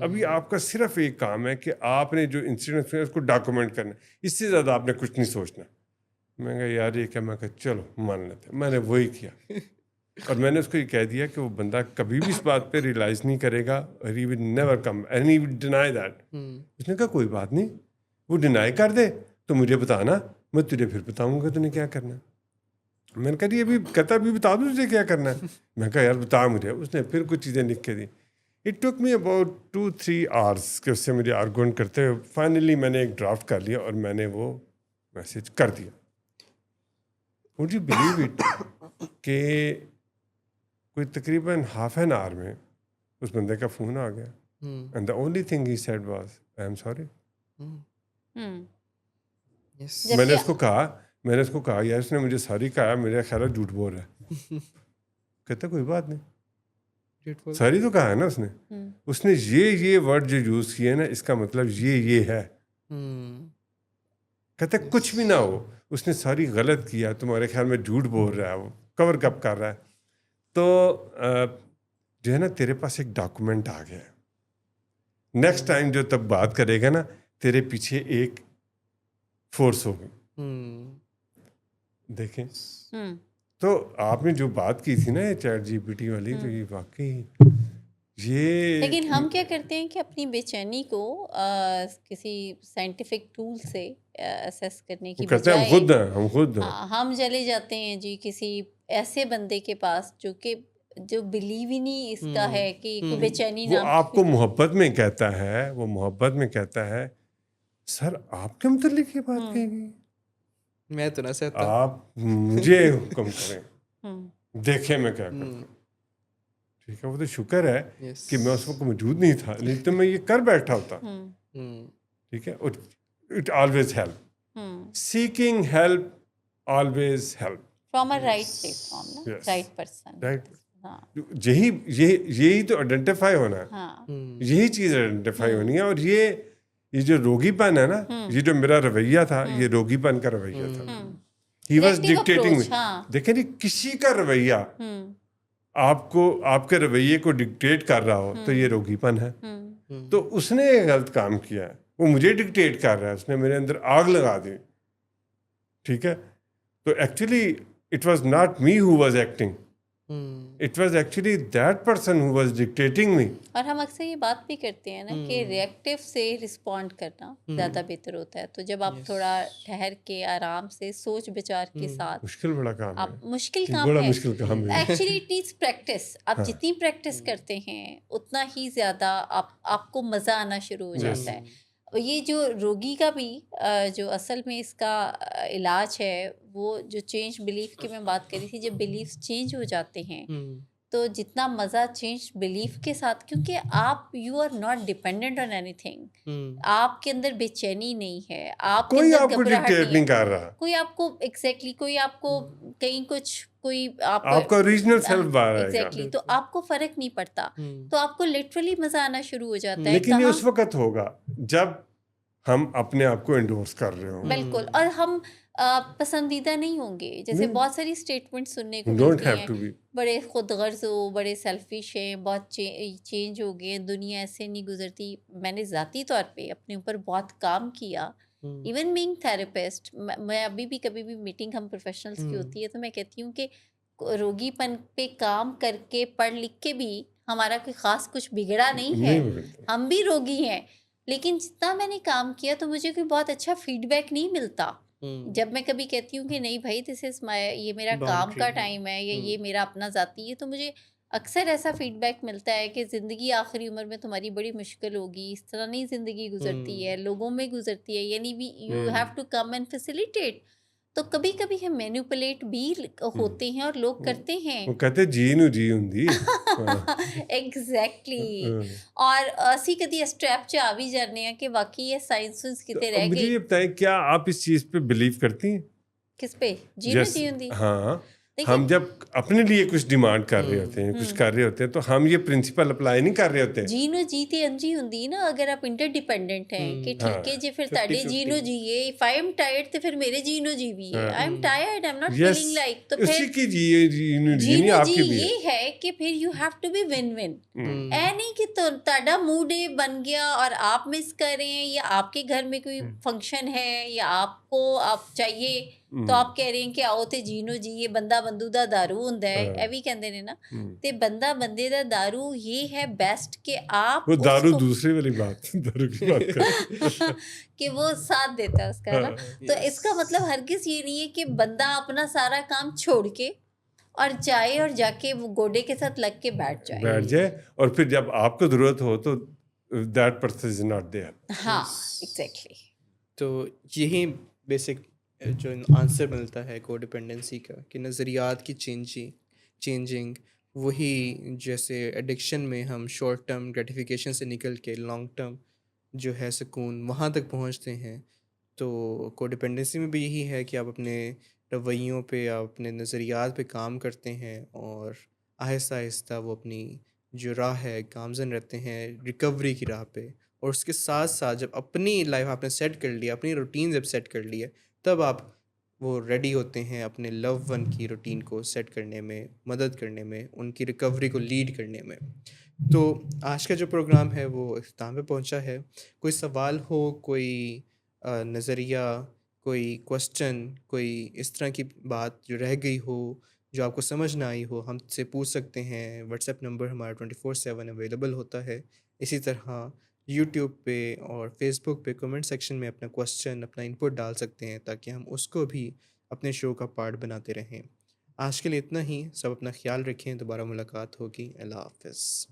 ابھی آپ کا صرف ایک کام ہے کہ آپ نے جو انسیڈنٹ اس کو ڈاکومنٹ کرنا، اس سے زیادہ آپ نے کچھ نہیں سوچنا. میں کہا یار یہ کیا، میں کہا چلو مان لیتے. میں نے وہی کیا، اور میں نے اس کو یہ کہہ دیا کہ وہ بندہ کبھی بھی اس بات پہ ریئلائز نہیں کرے گا، اور he will never come and he will deny that. اس نے کہا کوئی بات نہیں، وہ ڈینائی کر دے تو مجھے بتانا، میں تجھے پھر بتاؤں گا تو نے کیا کرنا. میں نے کہا جی ابھی کہتا ابھی بتا دوں تجھے کیا کرنا ہے. میں کہا یار بتا مجھے. اس نے پھر کچھ چیزیں لکھ کے دی. It took me about 2-3 hours کہ اس سے مجھے آرگومنٹ کرتے ہوئے فائنلی میں نے ایک ڈرافٹ کر لیا، اور میں نے وہ میسیج کر دیا. وڈ یو بلیو اٹ کہ کوئی تقریباً ہاف این آور میں اس بندے کا فون آ گیا، and the only thing he said was I am sorry. میں نے اس کو کہا یار اس نے مجھے ساری کہا، میرا خیال ہے جھوٹ بول رہا ہے. کہتا کوئی بات نہیں، ساری تو کہا ہے نا اس نے یہ ورڈ جو یوز کیے نا اس کا مطلب یہ ہے. کہتا کچھ بھی نہ ہو، اس نے ساری غلط کیا، تمہارے خیال میں جھوٹ بول رہا ہے، وہ کور کپ کر رہا ہے. تو جو ہے نا تیرے پاس ایک ڈاکومنٹ آ گیا. نیکسٹ ٹائم جو تب بات کرے گا نا تیرے پیچھے ایک فورس ہوگی. دیکھیں تو آپ نے جو بات کی تھی نا یہ چیٹ جی پی ٹی والی، تو یہ واقعی یہ، لیکن ہم کیا کرتے ہیں کہ اپنی بے چینی کو کسی سائنٹیفک ٹول سے اسیس کرنے کی بجائے ہم خود ہم چلے جاتے ہیں جی کسی ایسے بندے کے پاس جو بلیو ہی نہیں اس کا ہے کہ کوئی بے چینی وہ آپ کو محبت میں کہتا ہے سر آپ کے متعلق یہ بات کہی گئی، میں تو نہ سہتا، آپ مجھے حکم کریں، دیکھیں میں کیا کروں. ٹھیک ہے، وہ تو شکر ہے کہ میں اس وقت موجود نہیں تھا، نہیں تو میں یہ کر بیٹھا ہوتا. ٹھیک ہے، it always help, seeking help always help from a right plate form, right person. یہی تو آئیڈینٹیفائی ہونا ہے، یہی چیز آئیڈینٹیفائی ہونی ہے. اور یہ جو روگی پن ہے نا، یہ جو میرا رویہ تھا یہ روگی پن کا رویہ تھا. He was dictating. دیکھیں جی کسی کا رویہ آپ کو آپ کے رویے کو ڈکٹیٹ کر رہا ہو تو یہ روگی پن ہے. تو اس نے ایک غلط کام کیا ہے, وہ مجھے ڈکٹیٹ کر رہا ہے, اس نے میرے اندر آگ لگا دی. ٹھیک ہے, تو actually it was not me who was acting, it was actually that person who was dictating me. اور ہم اکثر یہ بات بھی کرتے ہیں نا کہ ریئیکٹیو سے رسپونڈ کرنا زیادہ بہتر ہوتا ہے. تو جب آپ تھوڑا ٹھہر کے آرام سے سوچ بچار کے ساتھ, مشکل بڑا کام آپ ہے, مشکل کام بڑا ہے مشکل کام ہے ایکچولی. It needs practice. آپ جتنی پریکٹس کرتے ہیں اتنا ہی زیادہ آپ کو مزہ آنا شروع ہو جاتا ہے. یہ جو روگی کا بھی جو اصل میں اس کا علاج ہے وہ جو چینج بلیف کی میں بات کری تھی, جب بلیف چینج ہو جاتے ہیں تو جتنا مزہ چینج بلیف کے ساتھ, کیونکہ آپ you are not dependent on anything. آپ کے اندر بے چینی نہیں ہے, آپ کے کوئی اندر آپ کو گھبراہٹ ڈکٹیٹ نہیں ہے, کر رہا, کوئی آپ کو ایگزیکٹلی کوئی آپ کو کہیں کچھ کوئی آپ کا اوریجنل سیلف باہر آئے گا. ایگزیکٹلی, تو آپ کو فرق نہیں پڑتا, تو آپ کو لٹرلی مزہ آنا شروع ہو جاتا ہے. لیکن یہ اس وقت ہوگا جب ہم اپنے آپ کو انڈورس کر رہے ہوں. بالکل, اور ہم پسندیدہ نہیں ہوں گے. جیسے بہت ساری اسٹیٹمنٹ سننے کو ڈونٹ ملتی ہیو ہیں, ٹو بی. بڑے خود غرض ہو, بڑے سیلفش ہیں, بہت چینج ہو گئے, دنیا ایسے نہیں گزرتی. میں نے ذاتی طور پہ اپنے اوپر بہت کام کیا, ایون بینگ تھراپسٹ. میں ابھی بھی کبھی بھی میٹنگ ہم پروفیشنلس کی ہوتی ہے تو میں کہتی ہوں کہ روگی پن پہ کام کر کے پڑھ لکھ کے بھی ہمارا کوئی خاص کچھ بگڑا نہیں ہے, ہم بھی روگی ہیں. لیکن جتنا میں نے کام کیا تو مجھے کوئی بہت اچھا فیڈ بیک نہیں ملتا. جب میں کبھی کہتی ہوں کہ نہیں بھائی دس از یہ میرا کام کا ٹائم ہے یا یہ میرا اپنا ذاتی ہے, تو مجھے اکثر ایسا فیڈ بیک ملتا ہے کہ زندگی آخری عمر میں تمہاری بڑی مشکل ہوگی, اس طرح نہیں زندگی گزرتی ہے, لوگوں میں گزرتی ہے, یعنی you have to come and facilitate. تو کبھی کبھی ہم مینیپولیٹ بھی ہوتے ہیں اور لوگ کرتے ہیں. وہ کہتے جی نو جی ہوندی ایگزیکٹلی. اور اسی کدی اسٹریپ چ آ بھی جانے ہیں کہ واقعی یہ سائنس کتے رہ مجھے گئی. یہ بتائیں, کیا آپ اس چیز پہ بلیو کرتی ہیں؟ کس پہ؟ جی نو جی ہوندی. ہاں, ہم جب اپنے لیے کچھ ڈیمانڈ کر رہے ہوتے ہیں, کچھ کر رہے ہوتے ہیں, تو ہم یہ پرنسپل اپلائی نہیں کر رہے ہوتے. جی نو جی تے انجی ہوندی نا, اگر آپ انٹر ڈیپینڈنٹ ہیں کہ ٹھیک ہے جی پھر تاڑے جی نو جی ہے, اف آئی ایم ٹائرڈ تو پھر میرے جی نو جی بھی ہے, I am tired, I am not feeling like, تو پھر اسی کی جی نو جی جی نہیں نو آپ جی کی بھی ہے. یہ ہے کہ پھر you have to be one one. اے نہیں کہ تاڑا موڈ بن گیا اور آپ مس کر رہے ہیں, یا آپ کے گھر میں کوئی فنکشن ہے یا آپ کو آپ چاہیے تو آپ کہہ رہے ہیں کہ آؤ تے جی نو جی, یہ بندہ بندو دا دارو ہوندا ہے, اے بھی کہندے نے نا, تے بندہ بندے دا دارو یہ ہے بیسٹ کہ آپ وہ دارو دوسری والی بات, دارو کی بات کر کہ وہ ساتھ دیتا ہے اس کا نا. تو اس کا مطلب ہرگز یہ نہیں ہے کہ بندہ اپنا سارا کام چھوڑ کے اور جائے اور جا کے وہ گوڈے کے ساتھ لگ کے بیٹھ جائے, اور پھر جب آپ کو ضرورت ہو تو that person is not there. ہاں ایگزیکٹلی. تو یہی بیسک جو آنسر ملتا ہے کو ڈپینڈنسی کا, کہ نظریات کی چینجنگ وہی جیسے ایڈکشن میں ہم شارٹ ٹرم گریٹیفیکیشن سے نکل کے لانگ ٹرم جو ہے سکون وہاں تک پہنچتے ہیں. تو کو ڈپینڈنسی میں بھی یہی ہے کہ آپ اپنے رویوں پہ, آپ اپنے نظریات پہ کام کرتے ہیں, اور آہستہ آہستہ وہ اپنی جو راہ ہے گامزن رہتے ہیں ریکوری کی راہ پہ. اور اس کے ساتھ ساتھ جب اپنی لائف آپ نے سیٹ کر لیا, اپنی روٹین جب سیٹ کر لی ہے, تب آپ وہ ریڈی ہوتے ہیں اپنے لو ون کی روٹین کو سیٹ کرنے میں, مدد کرنے میں, ان کی ریکوری کو لیڈ کرنے میں. تو آج کا جو پروگرام ہے وہ اختتام پہ پہنچا ہے. کوئی سوال ہو, کوئی نظریہ, کوئی کوسچن, کوئی اس طرح کی بات جو رہ گئی ہو, جو آپ کو سمجھ نہ آئی ہو, ہم سے پوچھ سکتے ہیں. واٹس ایپ نمبر ہمارا 24/7 اویلیبل ہوتا ہے. اسی طرح یوٹیوب پہ اور فیس بک پہ کمنٹ سیکشن میں اپنا کوسچن, اپنا انپٹ ڈال سکتے ہیں, تاکہ ہم اس کو بھی اپنے شو کا پارٹ بناتے رہیں. آج کے لیے اتنا ہی. سب اپنا خیال رکھیں, دوبارہ ملاقات ہوگی. اللہ حافظ.